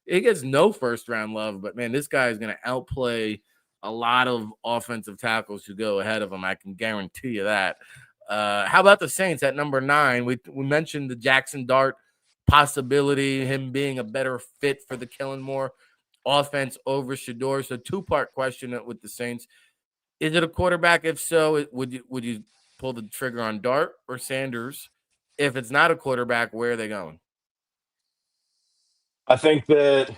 he gets no first round love, but man, this guy is going to outplay a lot of offensive tackles who go ahead of him. I can guarantee you that. How about the Saints at number 9? We mentioned the Jackson Dart possibility, him being a better fit for the Kellen Moore offense over Shador. So 2-part question with the Saints. Is it a quarterback? If so, would you pull the trigger on Dart or Sanders? If it's not a quarterback, where are they going? I think that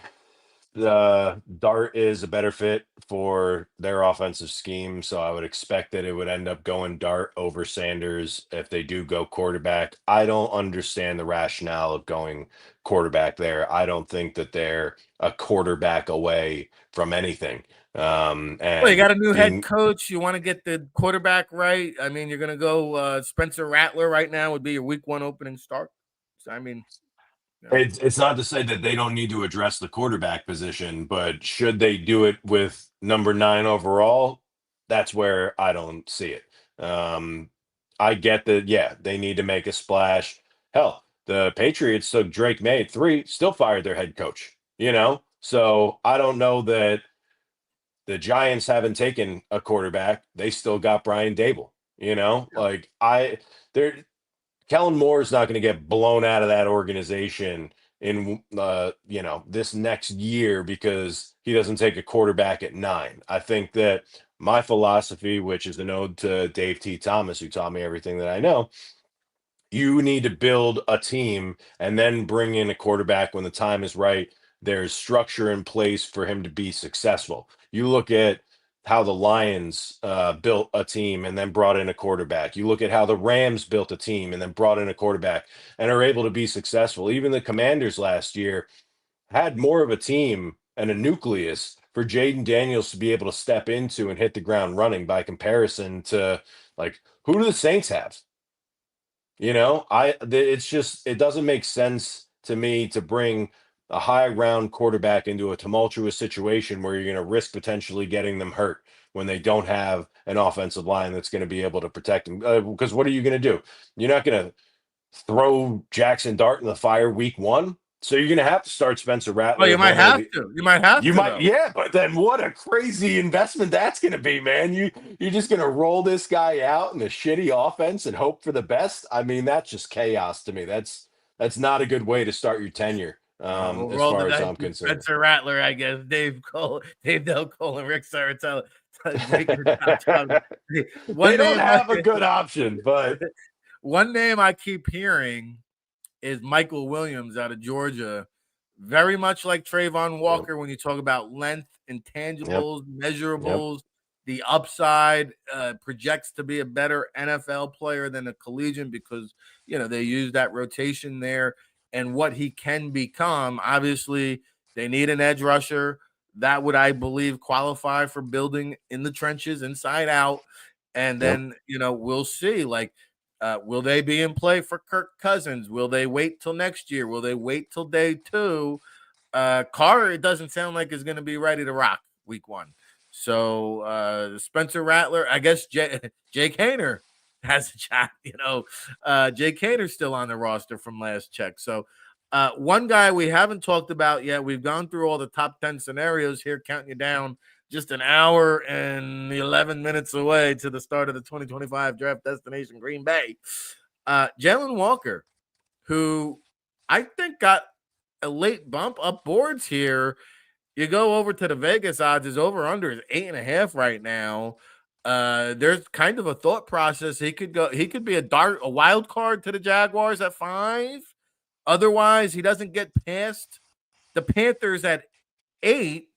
the Dart is a better fit for their offensive scheme, so I would expect that it would end up going Dart over Sanders if they do go quarterback. I don't understand the rationale of going quarterback there. I don't think that they're a quarterback away from anything. Well, you And got a new head being coach. You want to get the quarterback right. I mean, you're going to go Spencer Rattler right now would be your week 1 opening start. So, I mean, you know. It's not to say that they don't need to address the quarterback position, but should they do it with number 9 overall? That's where I don't see it. I get that, yeah, they need to make a splash. Hell, the Patriots took Drake May at 3, still fired their head coach, you know? So I don't know that the Giants haven't taken a quarterback. They still got Brian Dable, you know? Like they're Kellen Moore is not going to get blown out of that organization in this next year because he doesn't take a quarterback at 9. I think that my philosophy, which is an ode to Dave T. Thomas, who taught me everything that I know, you need to build a team and then bring in a quarterback when the time is right. There's structure in place for him to be successful. You look at how the Lions built a team and then brought in a quarterback. You look at how the Rams built a team and then brought in a quarterback and are able to be successful. Even the Commanders last year had more of a team and a nucleus for Jaden Daniels to be able to step into and hit the ground running by comparison to, like, who do the Saints have? It's just, it doesn't make sense to me to bring a high round quarterback into a tumultuous situation where you're going to risk potentially getting them hurt when they don't have an offensive line that's going to be able to protect them. Because what are you going to do? You're not going to throw Jackson Dart in the fire week 1. So you're going to have to start Spencer Well, Rattler you as might one of have the. to. You might have You to, might, though. yeah, but then what a crazy investment that's going to be, man. You're just going to roll this guy out in a shitty offense and hope for the best. I mean, that's just chaos to me. That's not a good way to start your tenure, We'll as roll the far as dice I'm with concerned. Spencer Rattler, I guess. Dave Del Cole, and Rick Serritella breaking the top job. They One don't name have a good option, but one name I keep hearing is Michael Williams out of Georgia. Very much like Trayvon yep, Walker when you talk about length, yep, intangibles, yep. measurables, the upside, projects to be a better NFL player than a collegiate because, they use that rotation there and what he can become. Obviously, they need an edge rusher. That would, I believe, qualify for building in the trenches inside out. And Yep. then, we'll see. Like, will they be in play for Kirk Cousins? Will they wait till next year? Will they wait till day 2? Carr, it doesn't sound like is going to be ready to rock week 1. So Spencer Rattler, I guess Jake Hayner has a shot. Jake Hayner's still on the roster from last check. So one guy we haven't talked about yet. We've gone through all the top 10 scenarios here, counting you down. Just an hour and 11 minutes away to the start of the 2025 draft destination, Green Bay. Jalen Walker, who I think got a late bump up boards here. You go over to the Vegas odds, his over under is 8.5 right now. There's kind of a thought process. He could be a wild card to the Jaguars at 5. Otherwise, he doesn't get past the Panthers at 8.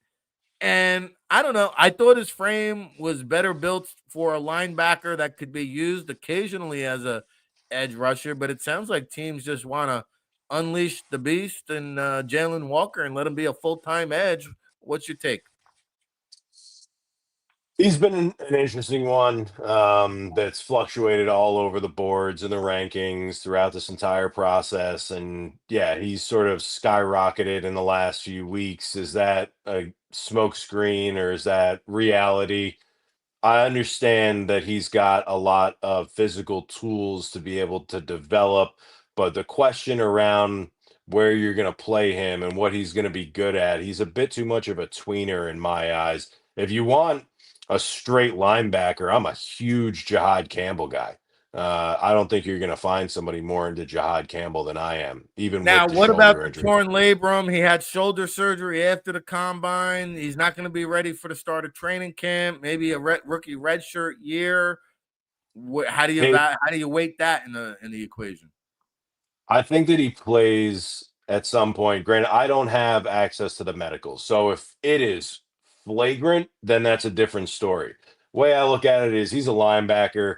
And I don't know. I thought his frame was better built for a linebacker that could be used occasionally as a edge rusher, but it sounds like teams just want to unleash the beast and Jalen Walker and let him be a full-time edge. What's your take? He's been an interesting one that's fluctuated all over the boards and the rankings throughout this entire process. And yeah, he's sort of skyrocketed in the last few weeks. Is that a smokescreen or is that reality? I understand that he's got a lot of physical tools to be able to develop, but the question around where you're going to play him and what he's going to be good at. He's a bit too much of a tweener in my eyes. If you want a straight linebacker, I'm a huge Jahad Campbell guy. I don't think you're going to find somebody more into Jahad Campbell than I am, even Now, with the what about shoulder the injury. torn labrum? He had shoulder surgery after the combine. He's not going to be ready for the start of training camp. Maybe a rookie redshirt year. How do you weight that in the equation? I think that he plays at some point. Granted, I don't have access to the medicals. So if it is flagrant, then that's a different story. Way I look at it is he's a linebacker.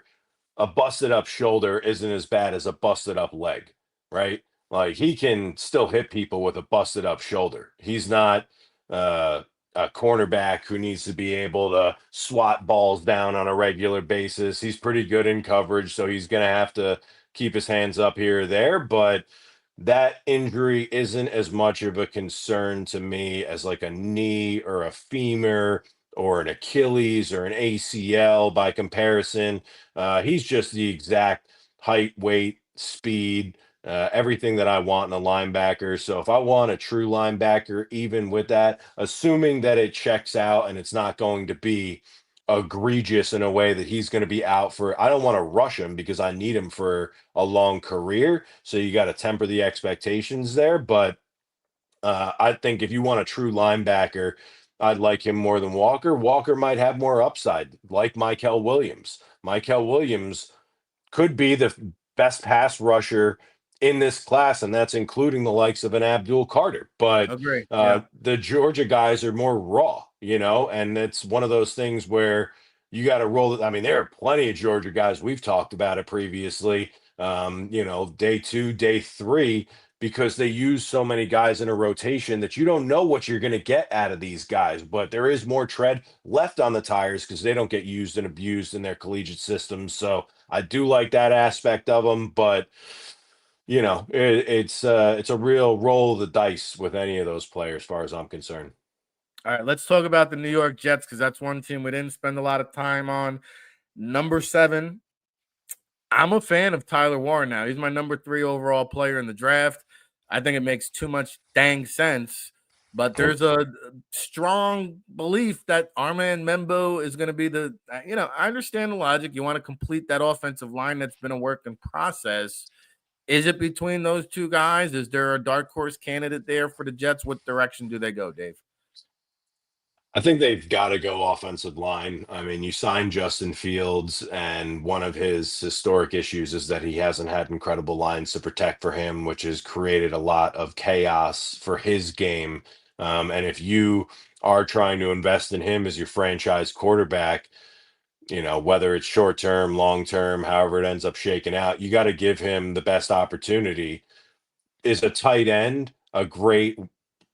A busted up shoulder isn't as bad as a busted up leg, right? Like he can still hit people with a busted up shoulder. He's not uh, a cornerback who needs to be able to swat balls down on a regular basis. He's pretty good in coverage, so he's going to have to keep his hands up here or there. But that injury isn't as much of a concern to me as like a knee or a femur or an Achilles or an ACL by comparison. He's just the exact height, weight, speed, everything that I want in a linebacker. So if I want a true linebacker, even with that, assuming that it checks out and it's not going to be egregious in a way that he's going to be out for, I don't want to rush him because I need him for a long career. So you got to temper the expectations there. But I think if you want a true linebacker, I'd like him more than Walker. Walker might have more upside, like Mykel Williams. Mykel Williams could be the best pass rusher in this class, and that's including the likes of an Abdul Carter. But Agree. Yeah. the Georgia guys are more raw, and it's one of those things where you got to roll it. I mean, there are plenty of Georgia guys. We've talked about it previously, day 2, day 3, because they use so many guys in a rotation that you don't know what you're going to get out of these guys. But there is more tread left on the tires because they don't get used and abused in their collegiate systems. So I do like that aspect of them, but it's a real roll of the dice with any of those players, as far as I'm concerned. All right, let's talk about the New York Jets because that's one team we didn't spend a lot of time on. Number 7, I'm a fan of Tyler Warren now. He's my number 3 overall player in the draft. I think it makes too much dang sense, but there's a strong belief that our man Membo is going to be I understand the logic. You want to complete that offensive line that's been a work in process. Is it between those two guys? Is there a dark horse candidate there for the Jets? What direction do they go, Dave? I think they've got to go offensive line. I mean, you signed Justin Fields, and one of his historic issues is that he hasn't had incredible lines to protect for him, which has created a lot of chaos for his game. And if you are trying to invest in him as your franchise quarterback, whether it's short term, long term, however it ends up shaking out, you got to give him the best opportunity. Is a tight end a great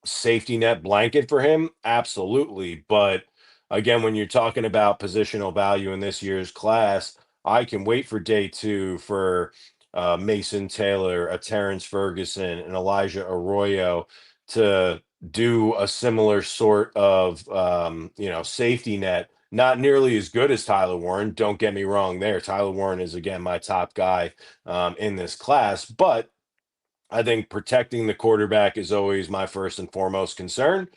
safety net blanket for him? Absolutely. But again, when you're talking about positional value in this year's class, I can wait for day 2 for Mason Taylor, a Terrence Ferguson, and Elijah Arroyo to do a similar sort of safety net. Not nearly as good as Tyler Warren. Don't get me wrong there. Tyler Warren is, again, my top guy in this class. But I think protecting the quarterback is always my first and foremost concern.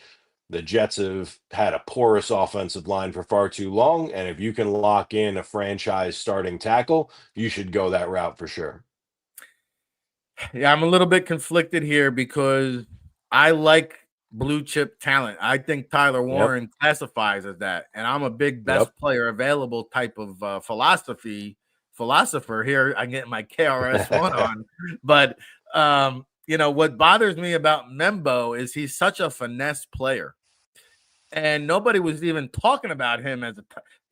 The Jets have had a porous offensive line for far too long, and if you can lock in a franchise starting tackle, you should go that route for sure. Yeah, I'm a little bit conflicted here because I like blue chip talent. I think Tyler Warren classifies as that, and I'm a big best player available type of philosopher here. I get my KRS-One on, but what bothers me about Membo is he's such a finesse player, and nobody was even talking about him as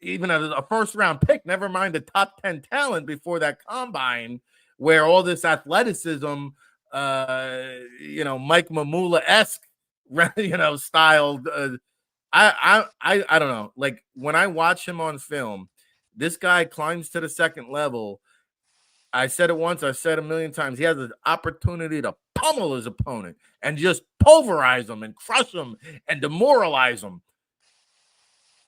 even as a first round pick. Never mind the top 10 talent before that combine, where all this athleticism, Mike Mamula-esque, styled. I don't know. Like when I watch him on film, this guy climbs to the second level. I said it once, I've said a million times. He has an opportunity to pummel his opponent and just pulverize them and crush them and demoralize them.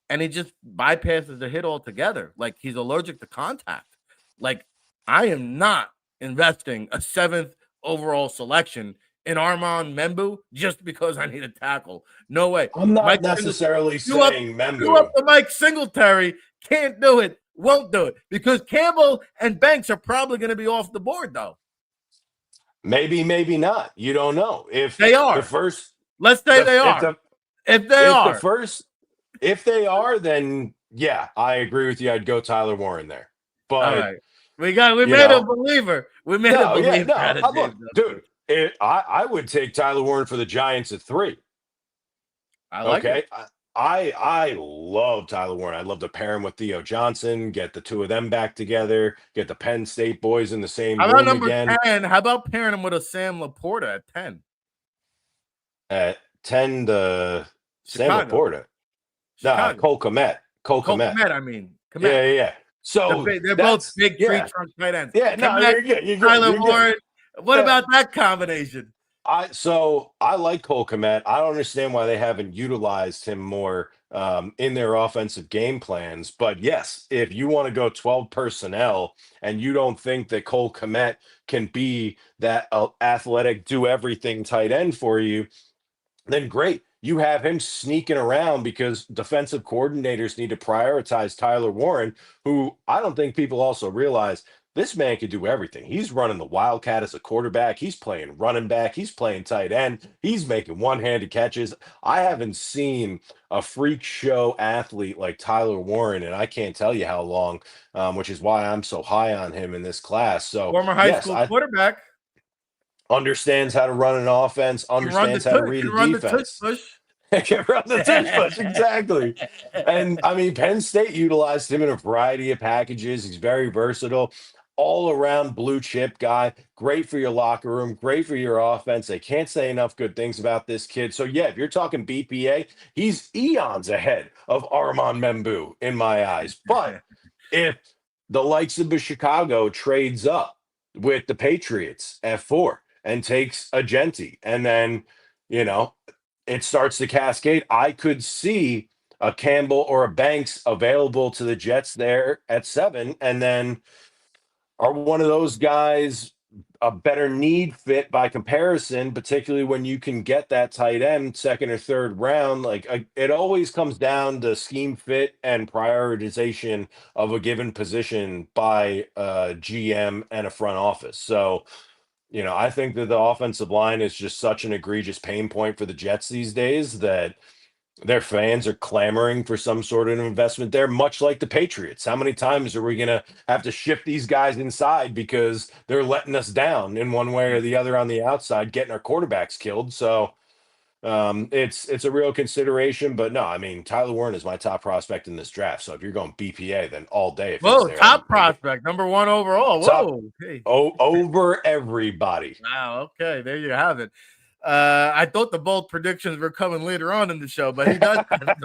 And he just bypasses the hit altogether. Like he's allergic to contact. Like I am not investing a 7th overall selection in Armand Membu just because I need a tackle. No way. I'm not Mike necessarily Singletary, saying do up Membu. the Mike Singletary. Can't do it. Won't do it because Campbell and Banks are probably going to be off the board, though. Maybe, maybe not. You don't know. If They are. the first, Let's say they are. If they are. If they are, then yeah, I agree with you. I'd go Tyler Warren there. But all right. We made a believer. We made a believer out of James. Dude, I would take Tyler Warren for the Giants at 3. I like it. I love Tyler Warren. I'd love to pair him with Theo Johnson, get the two of them back together, get the Penn State boys in the same How about room number again. 10? How about pairing him with a Sam Laporta at 10? At 10, the Sam Chicago. Laporta. Nah, Cole Kmet. Cole Kmet, I mean. Kmet. Yeah. So they're both big tree trunk tight ends. Yeah, no, you're good. Tyler Warren. What about that combination? I like Cole Kmet. I don't understand why they haven't utilized him more in their offensive game plans. But yes, if you want to go 12 personnel and you don't think that Cole Kmet can be that athletic, do everything tight end for you, then great. You have him sneaking around because defensive coordinators need to prioritize Tyler Warren, who I don't think people also realize this man can do everything. He's running the Wildcat as a quarterback. He's playing running back. He's playing tight end. He's making one-handed catches. I haven't seen a freak show athlete like Tyler Warren, and I can't tell you how long, which is why I'm so high on him in this class. So former high school quarterback. Understands how to run an offense, understands how to read a defense. Can run the tush push, exactly. And I mean, Penn State utilized him in a variety of packages. He's very versatile, all around blue chip guy. Great for your locker room, great for your offense. They can't say enough good things about this kid. So yeah, if you're talking BPA, he's eons ahead of Armand Membu in my eyes. But if the likes of Chicago trades up with the Patriots at 4 and takes a Genti, and then, it starts to cascade. I could see a Campbell or a Banks available to the Jets there at 7. And then are one of those guys a better need fit by comparison, particularly when you can get that tight end second or third round? Like it always comes down to scheme fit and prioritization of a given position by a GM and a front office. So, I think that the offensive line is just such an egregious pain point for the Jets these days that their fans are clamoring for some sort of investment there, much like the Patriots. How many times are we going to have to shift these guys inside because they're letting us down in one way or the other on the outside, getting our quarterbacks killed? So it's a real consideration. But no, I mean, Tyler Warren is my top prospect in this draft. So if you're going BPA, then all day. If whoa, top prospect, number 1 overall. Whoa. Over everybody. Wow. Okay. There you have it. I thought the bold predictions were coming later on in the show, but he does have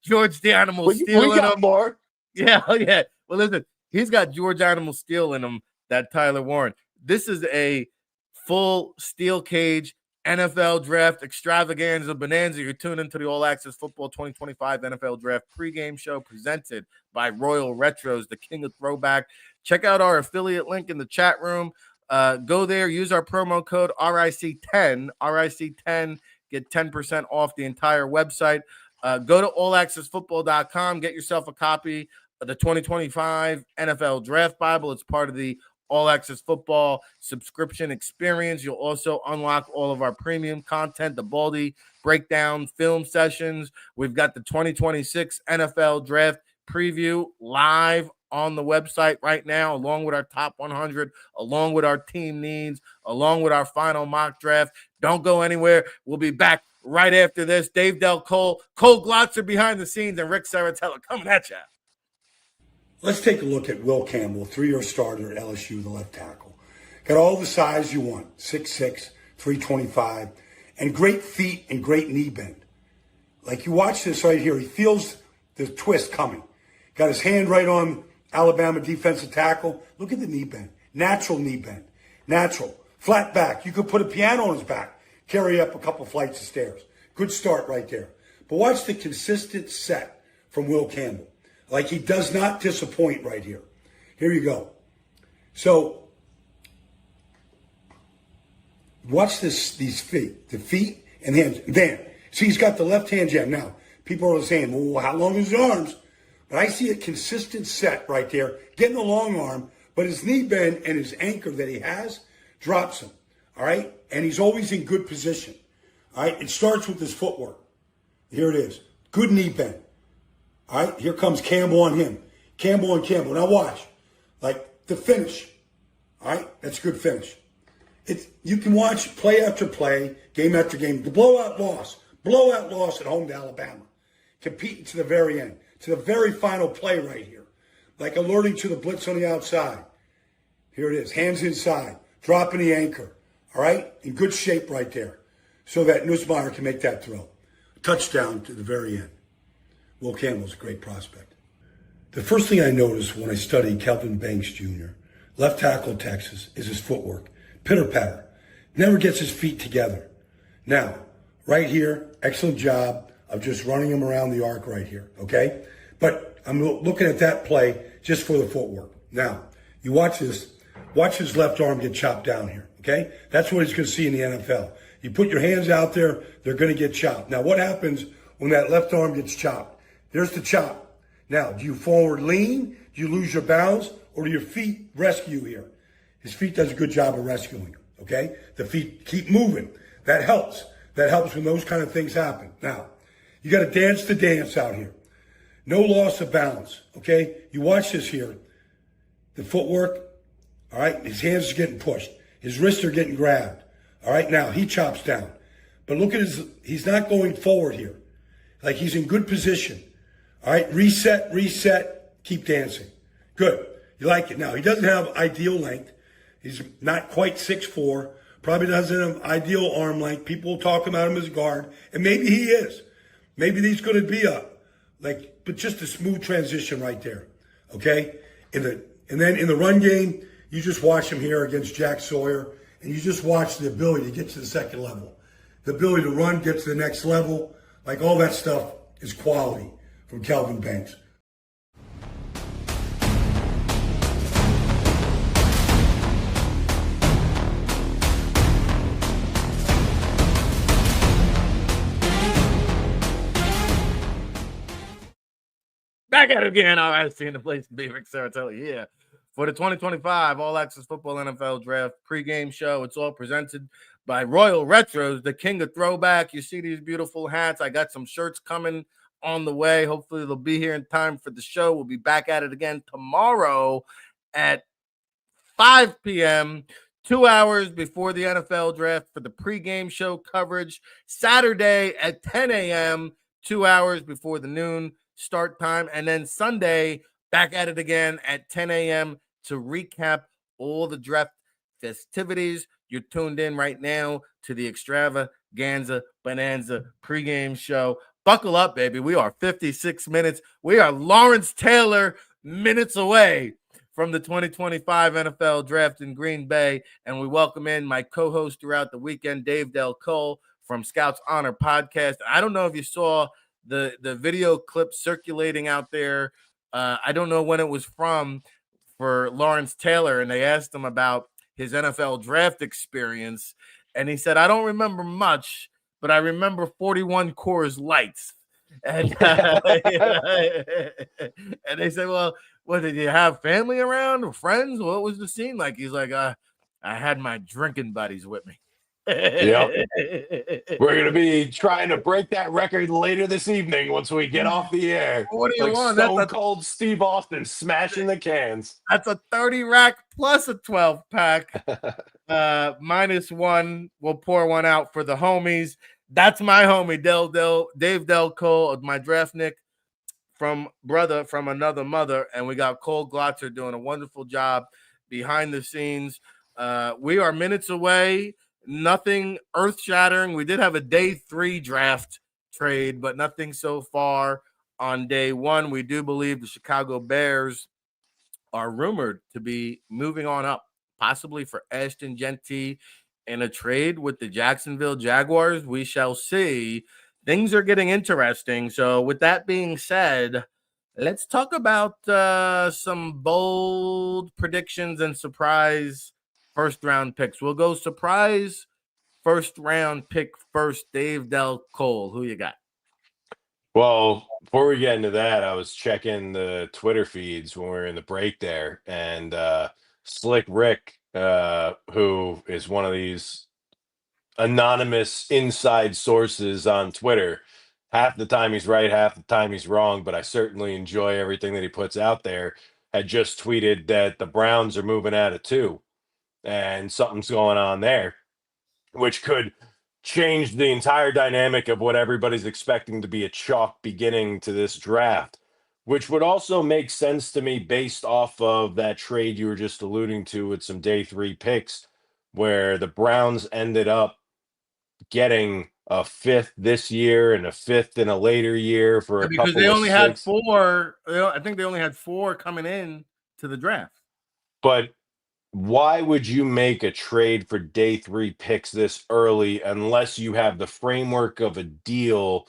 George the Animal Steel in him. More. Yeah. Well, listen, he's got George Animal Steel in him, that Tyler Warren. This is a full steel cage NFL draft extravaganza bonanza. You're tuned into the All Access Football 2025 NFL Draft pregame show presented by Royal Retros, the king of throwback. Check out our affiliate link in the chat room. Go there, use our promo code RIC10, RIC10, get 10% off the entire website. Go to allaccessfootball.com, get yourself a copy of the 2025 NFL Draft Bible. It's part of the All Access Football subscription experience. You'll also unlock all of our premium content, the Baldy breakdown film sessions. We've got the 2026 NFL Draft preview live on the website right now, along with our top 100, along with our team needs, along with our final mock draft. Don't go anywhere. We'll be back right after this. Dave Del Cole, Cole Glotzer behind the scenes, and Rick Serritella coming at you. Let's take a look at Will Campbell, 3-year starter at LSU, the left tackle. Got all the size you want, 6'6", 325, and great feet and great knee bend. Like you watch this right here, he feels the twist coming. Got his hand right on Alabama defensive tackle. Look at the knee bend. Natural knee bend. Natural. Flat back. You could put a piano on his back. Carry up a couple flights of stairs. Good start right there. But watch the consistent set from Will Campbell. Like he does not disappoint right here. Here you go. So Watch these feet, the feet and hands. Then, see, he's got the left hand jab. Now, people are saying, well, how long is his arms? But I see a consistent set right there, getting the long arm, but his knee bend and his anchor that he has drops him. All right? And he's always in good position. All right? It starts with his footwork. Here it is. Good knee bend. All right? Here comes Campbell on him. Campbell on Campbell. Now watch. Like the finish. All right? That's a good finish. You can watch play after play, game after game. The blowout loss at home to Alabama. Competing to the very end, to the very final play right here. Like alerting to the blitz on the outside. Here it is, hands inside, dropping the anchor. All right? In good shape right there. So that Nussmeier can make that throw. Touchdown to the very end. Will Campbell's a great prospect. The first thing I noticed when I studied Kelvin Banks Jr., left tackle Texas, is his footwork. Pitter-patter. Never gets his feet together. Now, right here, excellent job of just running him around the arc right here, okay? But I'm looking at that play just for the footwork. Now, you watch this. Watch his left arm get chopped down here, okay? That's what he's going to see in the NFL. You put your hands out there, they're going to get chopped. Now, what happens when that left arm gets chopped? There's the chop. Now, do you forward lean? Do you lose your balance? Or do your feet rescue here? His feet does a good job of rescuing him, okay? The feet keep moving. That helps. That helps when those kind of things happen. Now, you got to dance the dance out here. No loss of balance, okay? You watch this here. The footwork, all right? His hands are getting pushed. His wrists are getting grabbed. All right, now he chops down. But look at he's not going forward here. Like he's in good position. All right, reset, keep dancing. Good. You like it. Now, he doesn't have ideal length. He's not quite 6'4", probably doesn't have ideal arm length. People talk about him as a guard, and maybe he is. Maybe he's going to be but just a smooth transition right there, okay? And then in the run game, you just watch him here against Jack Sawyer, and you just watch the ability to get to the second level. The ability to run, get to the next level, like all that stuff is quality from Kelvin Banks. Back at it again. All right, seeing the place to be, Rick Serritella. Yeah. For the 2025 All Access Football NFL Draft pregame show, it's all presented by Royal Retros, the king of throwback. You see these beautiful hats. I got some shirts coming on the way. Hopefully they'll be here in time for the show. We'll be back at it again tomorrow at 5 p.m., 2 hours before the NFL Draft for the pregame show coverage. Saturday at 10 a.m., 2 hours before the noon start time. And then Sunday, back at it again at 10 a.m. to recap all the draft festivities. You're tuned in right now to the Extravaganza Bonanza pregame show. Buckle up, baby. We are 56 minutes. We are Lawrence Taylor minutes away from the 2025 NFL Draft in Green Bay. And we welcome in my co-host throughout the weekend, Dave Del Cole from Scouts Honor Podcast. I don't know if you saw the video clip circulating out there. I don't know when it was from for Lawrence Taylor, and they asked him about his NFL draft experience, and he said, I don't remember much, but I remember 41 Coors Lights. And, and they said, well, what, did you have family around or friends? What was the scene like? He's like, I had my drinking buddies with me. Yep. We're going to be trying to break that record later this evening once we get off the air. What do you like want? Stone Cold Steve Austin smashing the cans. That's a 30 rack plus a 12 pack. -1. We'll pour one out for the homies. That's my homie, Dave Del Cole, my draft Nick from another mother. And we got Cole Glotzer doing a wonderful job behind the scenes. We are minutes away. Nothing earth-shattering. We did have a day 3 draft trade, but nothing so far on day 1. We do believe the Chicago Bears are rumored to be moving on up, possibly for Ashton Jeanty in a trade with the Jacksonville Jaguars. We shall see. Things are getting interesting. So with that being said, let's talk about some bold predictions and surprise first-round picks. We'll go surprise first round pick first, Dave Del Cole. Who you got? Well, before we get into that, I was checking the Twitter feeds when we were in the break there, and Slick Rick, who is one of these anonymous inside sources on Twitter, half the time he's right, half the time he's wrong, but I certainly enjoy everything that he puts out there, had just tweeted that the Browns are moving out of 2, and something's going on there, which could change the entire dynamic of what everybody's expecting to be a chalk beginning to this draft, which would also make sense to me based off of that trade you were just alluding to with some day 3 picks, where the Browns ended up getting a 5th this year and a 5th in a later year for Yeah, a because they couple of only had 6. 4. I think they only had 4 coming in to the draft. But why would you make a trade for day 3 picks this early unless you have the framework of a deal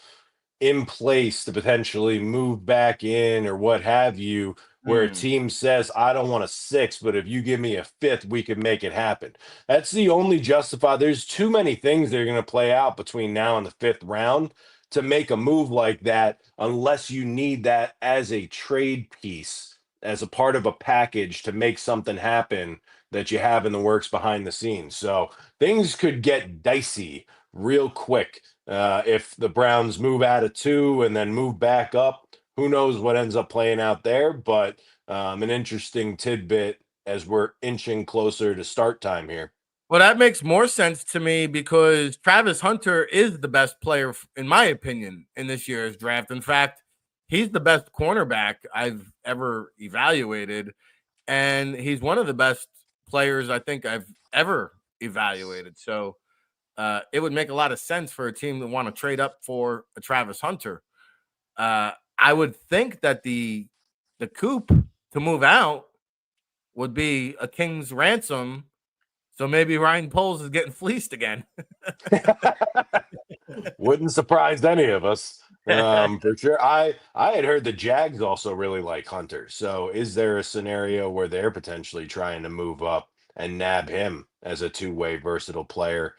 in place to potentially move back in or what have you, where a Hmm. team says, I don't want a 6, but if you give me a 5th, we can make it happen? That's the only justify. There's too many things that are going to play out between now and the 5th round to make a move like that unless you need that as a trade piece, as a part of a package to make something happen that you have in the works behind the scenes. So things could get dicey real quick if the Browns move out of 2 and then move back up. Who knows what ends up playing out there, but an interesting tidbit as we're inching closer to start time here. Well, that makes more sense to me because Travis Hunter is the best player, in my opinion, in this year's draft. In fact, he's the best cornerback I've ever evaluated, and he's one of the best players I think I've ever evaluated. So it would make a lot of sense for a team to want to trade up for a Travis Hunter. I would think that the coup to move out would be a king's ransom. So maybe Ryan Poles is getting fleeced again. Wouldn't surprise any of us, for sure. I had heard the Jags also really like Hunter. So is there a scenario where they're potentially trying to move up and nab him as a two-way versatile player?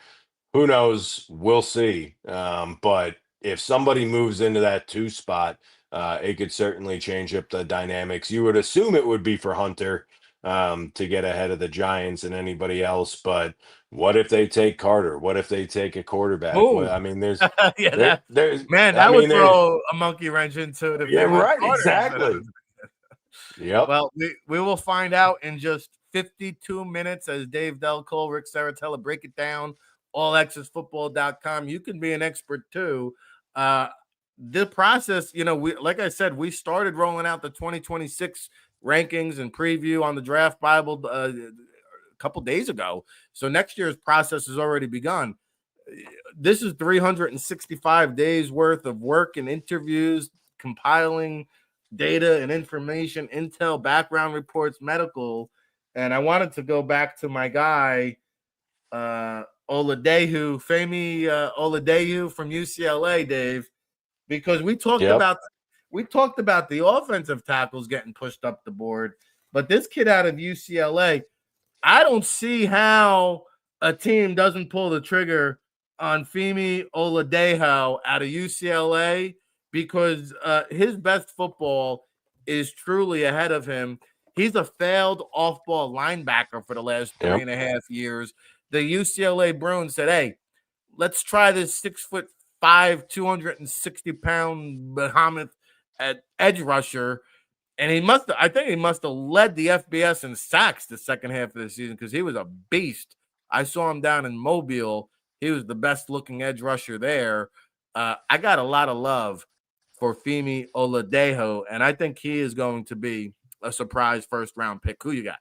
Who knows? We'll see. But if somebody moves into that 2 spot, it could certainly change up the dynamics. You would assume it would be for Hunter to get ahead of the Giants and anybody else. But what if they take Carter? What if they take a quarterback? Well, Oh, I mean, there's yeah, there's that I would mean, there's throw a monkey wrench into it if yeah, they went right, Carter instead of. exactly. Yep. Well, we will find out in just 52 minutes as Dave Delco, Rick Serritella break it down. AllAccessFootball.com. You can be an expert too. The process, we like I said, we started rolling out the 2026 rankings and preview on the Draft Bible a couple days ago. So next year's process has already begun. This is 365 days worth of work and interviews, compiling data and information, intel, background reports, medical. And I wanted to go back to my guy, Oladeju, Femi Oladeju from UCLA, Dave, because Yep. we talked about the offensive tackles getting pushed up the board, but this kid out of UCLA, I don't see how a team doesn't pull the trigger on Femi Oladejo out of UCLA because his best football is truly ahead of him. He's a failed off-ball linebacker for the last Yep. 3.5 years. The UCLA Bruins said, "Hey, let's try this 6'5", 260-pound behemoth at edge rusher." And I think he must have led the FBS in sacks the second half of the season because he was a beast. I saw him down in Mobile. He was the best looking edge rusher there. I got a lot of love for Femi Oladejo, and I think he is going to be a surprise first round pick. Who you got?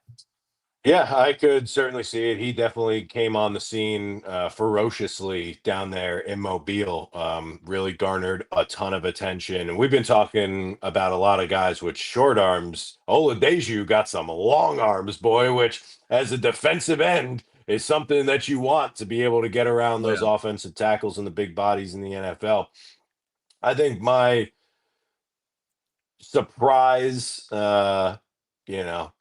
Yeah, I could certainly see it. He definitely came on the scene ferociously down there in Mobile, really garnered a ton of attention. And we've been talking about a lot of guys with short arms. Oladeju got some long arms, boy, which as a defensive end is something that you want to be able to get around Oh, those yeah. offensive tackles and the big bodies in the NFL. I think my surprise, you know,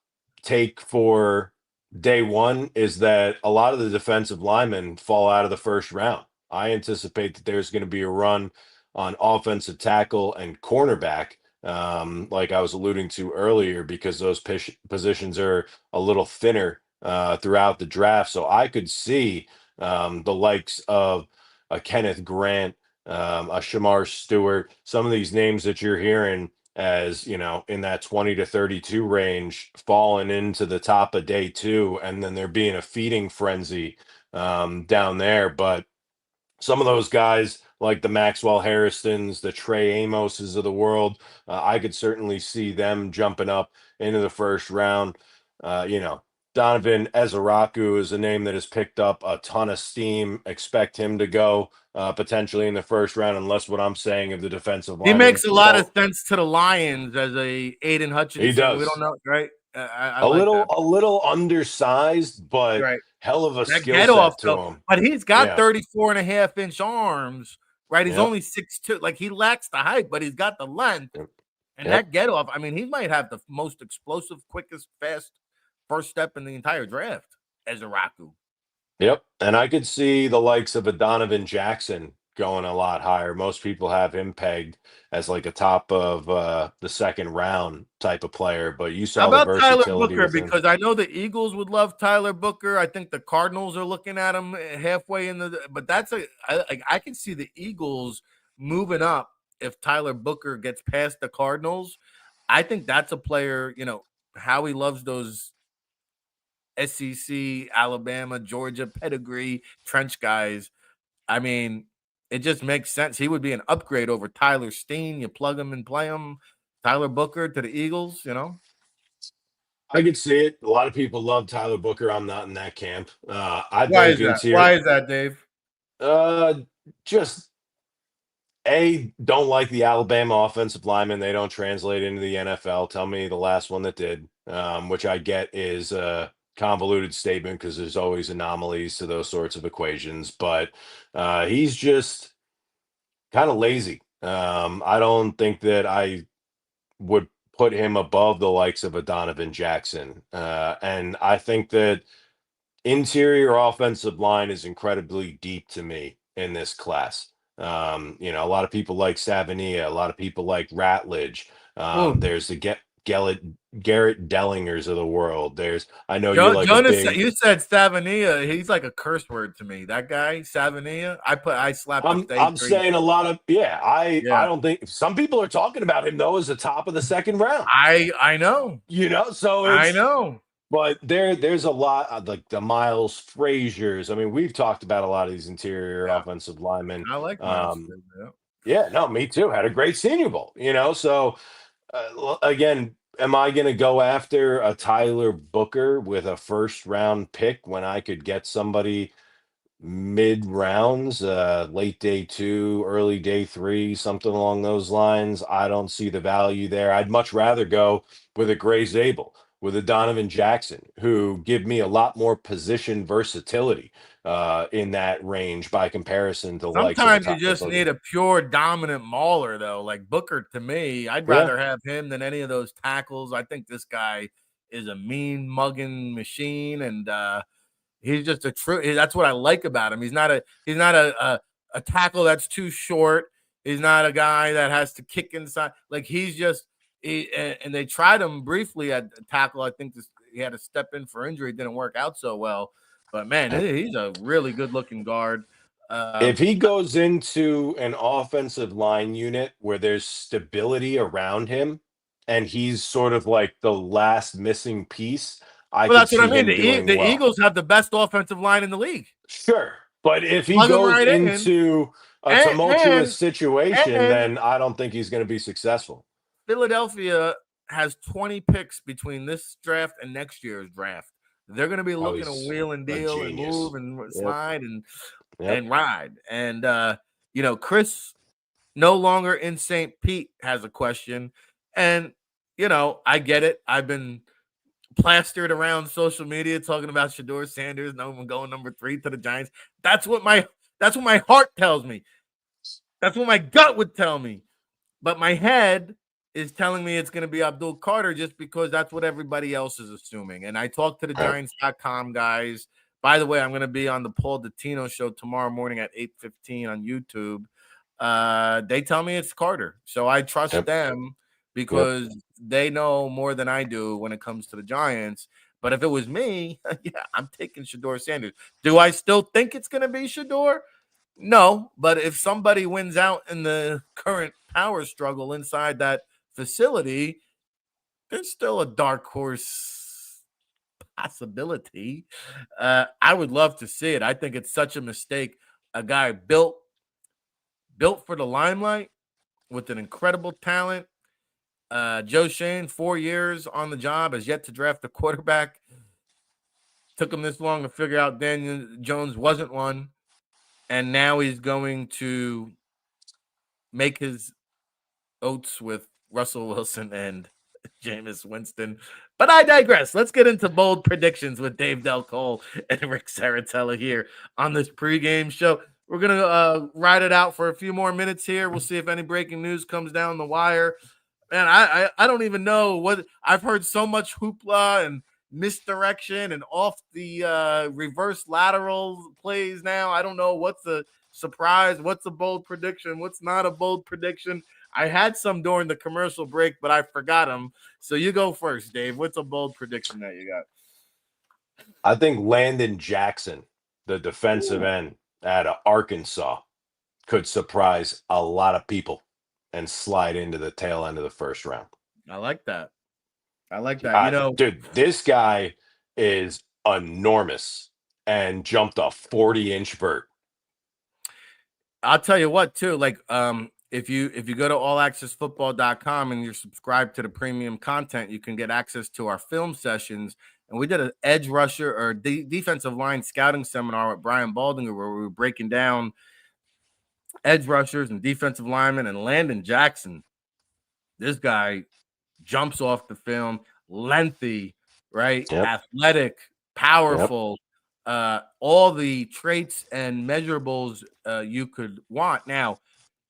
take for day one is that a lot of the defensive linemen fall out of the first round. I anticipate that there's going to be a run on offensive tackle and cornerback, like I was alluding to earlier, because those positions are a little thinner throughout the draft. So I could see the likes of a Kenneth Grant, a Shamar Stewart, some of these names that you're hearing as in that 20 to 32 range falling into the top of day two, and then there being a feeding frenzy down there. But some of those guys like the Maxwell Harristons, the Trey Amoses of the world, I could certainly see them jumping up into the first round. Donovan Ezaraku is a name that has picked up a ton of steam. Expect him to go potentially in the first round, unless what I'm saying of the defensive He lineman makes a lot of fall. sense to the Lions as a Aiden He Hutchinson. We don't does. know, right? I A like little that. a little undersized, but Right. hell of a That skill get off set to though, him. but he's got Yeah. 34.5-inch arms, right? He's Yep. only 6'2". Like, he lacks the height, but he's got the length. Yep. And Yep. that get off, I mean, he might have the most explosive, quickest, fast first step in the entire draft as Araku. Yep. And I could see the likes of a Donovan Jackson going a lot higher. Most people have him pegged as like a top of the second round type of player, but you How saw the about Tyler versatility Booker? with him. Because I know the Eagles would love Tyler Booker. I think the Cardinals are looking at him halfway in but I can see the Eagles moving up if Tyler Booker gets past the Cardinals. I think that's a player, how he loves those SEC, Alabama, Georgia pedigree trench guys. I mean, it just makes sense. He would be an upgrade over Tyler Steen. You plug him and play him. Tyler Booker to the Eagles, I could see it. A lot of people love Tyler Booker. I'm not in that camp. I Why think is that? Why interior, is that, Dave? uh, just don't like the Alabama offensive linemen. They don't translate into the NFL. Tell me the last one that did, which I get is a convoluted statement because there's always anomalies to those sorts of equations. But he's just kind of lazy. I don't think that I would put him above the likes of a Donovan Jackson. And I think that interior offensive line is incredibly deep to me in this class. A lot of people like Savania, a lot of people like Ratledge. Ooh. There's the Garrett Dellingers of the world. I know you're like a Jonas, big. you said Savania. He's like a curse word to me. That guy, Savania. I slapped a fake I'm three. saying a lot of I Yeah. don't think some people are talking about him though as the top of the second round. I know. So I it's. know. But there's a lot of like the Miles Fraziers. I mean, we've talked about a lot of these interior Yeah. offensive linemen. I like Miles. Yeah. Yeah, no, me too. Had a great Senior Bowl, So again, am I going to go after a Tyler Booker with a first round pick when I could get somebody mid rounds, late day two, early day three, something along those lines? I don't see the value there. I'd much rather go with a Gray Zabel, with a Donovan Jackson, who give me a lot more position versatility in that range by comparison to the likes of a Sometimes you Tyler just Booker. need a pure dominant mauler, though. Like Booker, to me, I'd Yeah. rather have him than any of those tackles. I think this guy is a mean mugging machine, and he's just a true. That's what I like about him. He's not a tackle that's too short. He's not a guy that has to kick inside. Like, he's just. And they tried him briefly at tackle. I think he had to step in for injury. It didn't work out so well. But man, he's a really good looking guard. If he goes into an offensive line unit where there's stability around him and he's sort of like the last missing piece, I Well, could that's what I see mean. him doing The well. Eagles have the best offensive line in the league. Sure. But if he Plug him goes right in, into a and tumultuous situation, and then I don't think he's going to be successful. Philadelphia has 20 picks between this draft and next year's draft. They're going to be Oh, looking to he's wheel and a deal and genius. move and Yep. slide Yep. and ride. And Chris, no longer in St. Pete, has a question. And I get it. I've been plastered around social media talking about Shador Sanders, no one going number 3 to the Giants. That's what my heart tells me. That's what my gut would tell me. But my head is telling me it's going to be Abdul Carter just because that's what everybody else is assuming. And I talked to the Giants.com guys. By the way, I'm going to be on the Paul Dottino show tomorrow morning at 8:15 on YouTube. They tell me it's Carter. So I trust them because they know more than I do when it comes to the Giants. But if it was me, yeah, I'm taking Shedeur Sanders. Do I still think it's going to be Shedeur? No, but if somebody wins out in the current power struggle inside that facility, there's still a dark horse possibility. I would love to see it. I think it's such a mistake. A guy built for the limelight with an incredible talent. Joe Shane, 4 years on the job, has yet to draft a quarterback. Took him this long to figure out Daniel Jones wasn't one. And now he's going to make his oats with Russell Wilson and Jameis Winston. But I digress. Let's get into bold predictions with Dave Del Cole and Rick Serritella here on this pregame show. We're going to ride it out for a few more minutes here. We'll see if any breaking news comes down the wire. Man, I don't even know what – I've heard so much hoopla and misdirection and off the reverse lateral plays now. I don't know what's a surprise, what's a bold prediction, what's not a bold prediction. I had some during the commercial break, but I forgot them. So you go first, Dave. What's a bold prediction that you got? I think Landon Jackson, the defensive end out of Arkansas, could surprise a lot of people and slide into the tail end of the first round. I like that. You know, dude, this guy is enormous and jumped a 40-inch vert. I'll tell you what, too. Like, if you go to allaccessfootball.com and you're subscribed to the premium content, you can get access to our film sessions. And we did an edge rusher or defensive line scouting seminar with Brian Baldinger where we were breaking down edge rushers and defensive linemen, and Landon Jackson. This guy jumps off the film, lengthy, right? Athletic, powerful, all the traits and measurables you could want. Now,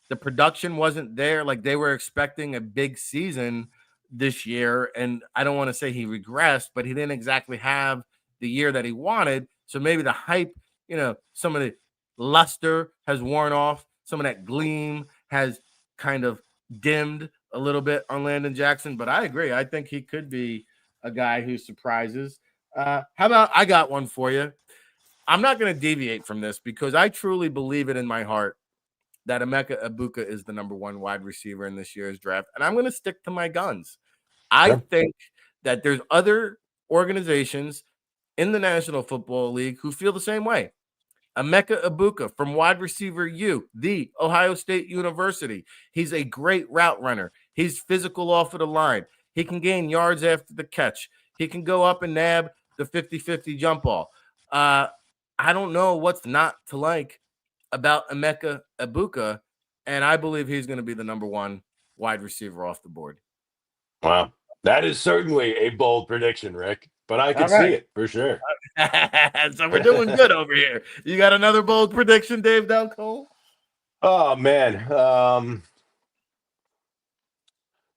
the production wasn't there. Like, they were expecting a big season this year, and I don't want to say he regressed, but he didn't exactly have the year that he wanted. So maybe the hype, you know, some of the luster has worn off. Some of that gleam has kind of dimmed a little bit on Landon Jackson, but I agree. I think he could be a guy who surprises. How about I got one for you? I'm not going to deviate from this because I truly believe it in my heart that Emeka Egbuka is the number one wide receiver in this year's draft, and I'm going to stick to my guns. I think that there's other organizations in the National Football League who feel the same way. Emeka Egbuka from wide receiver U, the Ohio State University. He's a great route runner. He's physical off of the line. He can gain yards after the catch. He can go up and nab the 50-50 jump ball. I don't know what's not to like about Emeka Egbuka, and I believe he's going to be the number one wide receiver off the board. Wow. That is certainly a bold prediction, Rick, but I can see it for sure. So we're doing good over here. You got another bold prediction, Dave Del Cole? Oh, man.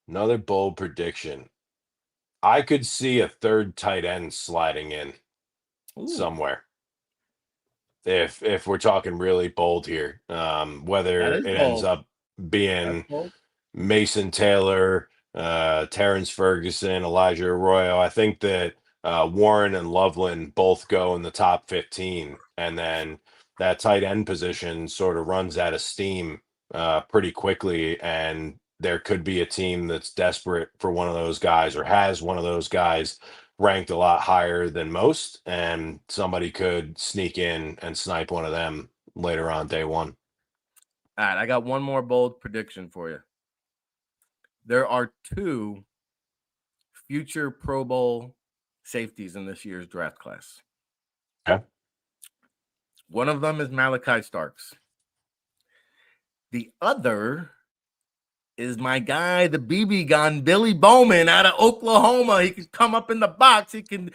Another bold prediction. I could see a third tight end sliding in somewhere. If we're talking really bold here, whether it ends up being Mason Taylor, Terrence Ferguson, Elijah Arroyo. I think that Warren and Loveland both go in the top 15, and then that tight end position sort of runs out of steam pretty quickly, and there could be a team that's desperate for one of those guys or has one of those guys ranked a lot higher than most, and somebody could sneak in and snipe one of them later on day one. All right, I got one more bold prediction for you. There are 2 future Pro Bowl safeties in this year's draft class. Okay. One of them is Malachi Starks. The other is my guy, the BB gun, Billy Bowman out of Oklahoma. He can come up in the box. He can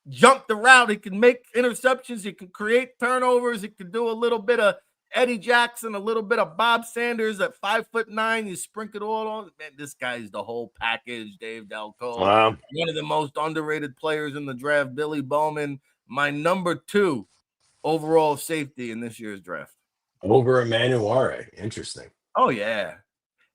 jump the route. He can make interceptions. He can create turnovers. He can do a little bit of Eddie Jackson, a little bit of Bob Sanders at 5'9". You sprinkle it all on. Man, this guy's the whole package. Dave Del Cole, Wow. one of the most underrated players in the draft. Billy Bowman, my number 2 overall safety in this year's draft. Over Emmanuel. Interesting. Oh yeah.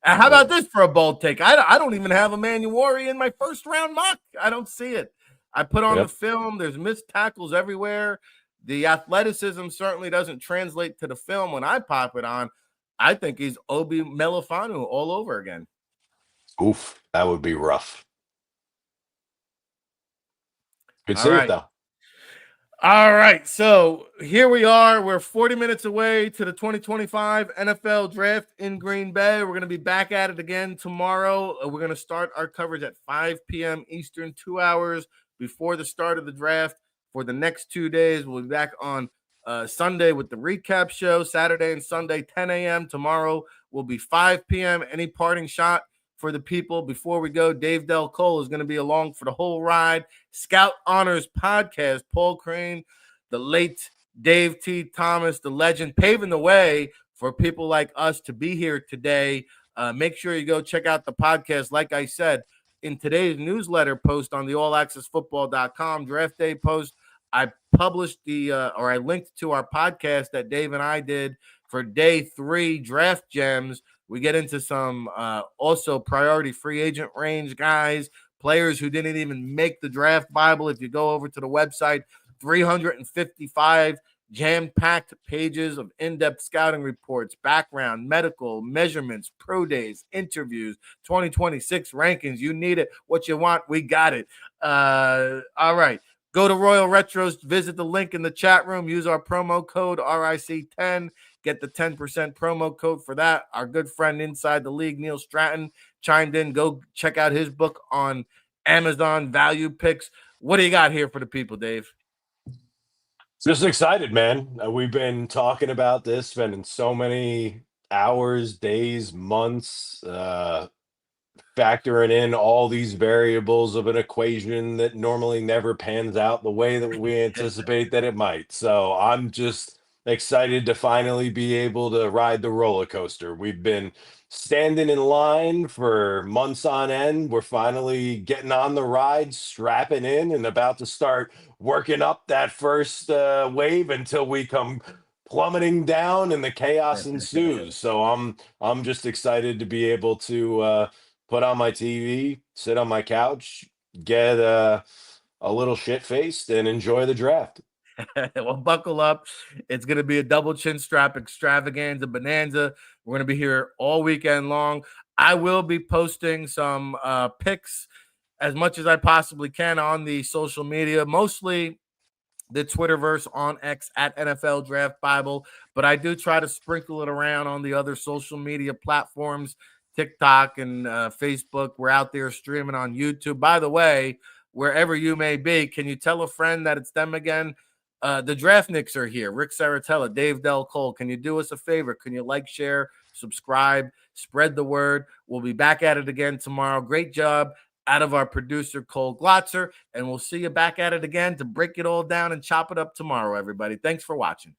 And how about this for a bold take? I don't even have Emmanuel in my first round mock. I don't see it. I put on the film. There's missed tackles everywhere. The athleticism certainly doesn't translate to the film when I pop it on. I think he's Obi Melifanu all over again. Oof, that would be rough. Could see it, though. All right, so here we are. We're 40 minutes away to the 2025 NFL Draft in Green Bay. We're going to be back at it again tomorrow. We're going to start our coverage at 5 p.m. Eastern, 2 hours before the start of the draft. For the next 2 days, we'll be back on Sunday with the recap show, Saturday and Sunday, 10 a.m. Tomorrow will be 5 p.m. Any parting shot for the people before we go? Dave Del Cole is going to be along for the whole ride. Scout Honors Podcast, Paul Crane, the late Dave T. Thomas, the legend, paving the way for people like us to be here today. Make sure you go check out the podcast. Like I said, in today's newsletter post on the allaccessfootball.com draft day post, I published I linked to our podcast that Dave and I did for day 3 draft gems. We get into some also priority free agent range guys, players who didn't even make the draft Bible. If you go over to the website, 355 jam-packed pages of in-depth scouting reports, background, medical, measurements, pro days, interviews, 2026 rankings. You need it. What you want, we got it. All right. Go to Royal Retros, visit the link in the chat room, use our promo code RIC10, get the 10% promo code for that. Our good friend inside the league, Neil Stratton, chimed in. Go check out his book on Amazon, Value Picks. What do you got here for the people, Dave? Just excited, man. We've been talking about this, spending so many hours, days, months, factoring in all these variables of an equation that normally never pans out the way that we anticipate that it might. So I'm just excited to finally be able to ride the roller coaster. We've been standing in line for months on end. We're finally getting on the ride, strapping in, and about to start working up that first wave until we come plummeting down and the chaos ensues. So I'm just excited to be able to put on my TV, sit on my couch, get a little shit-faced, and enjoy the draft. Well, buckle up. It's going to be a double chin strap extravaganza bonanza. We're going to be here all weekend long. I will be posting some pics as much as I possibly can on the social media, mostly the Twitterverse on X at NFL Draft Bible, but I do try to sprinkle it around on the other social media platforms, TikTok and Facebook. We're out there streaming on YouTube. By the way, wherever you may be, can you tell a friend that it's them again? The Draftniks are here. Rick Serritella, Dave Del Cole. Can you do us a favor? Can you like, share, subscribe, spread the word? We'll be back at it again tomorrow. Great job out of our producer, Cole Glotzer, and we'll see you back at it again to break it all down and chop it up tomorrow, everybody. Thanks for watching.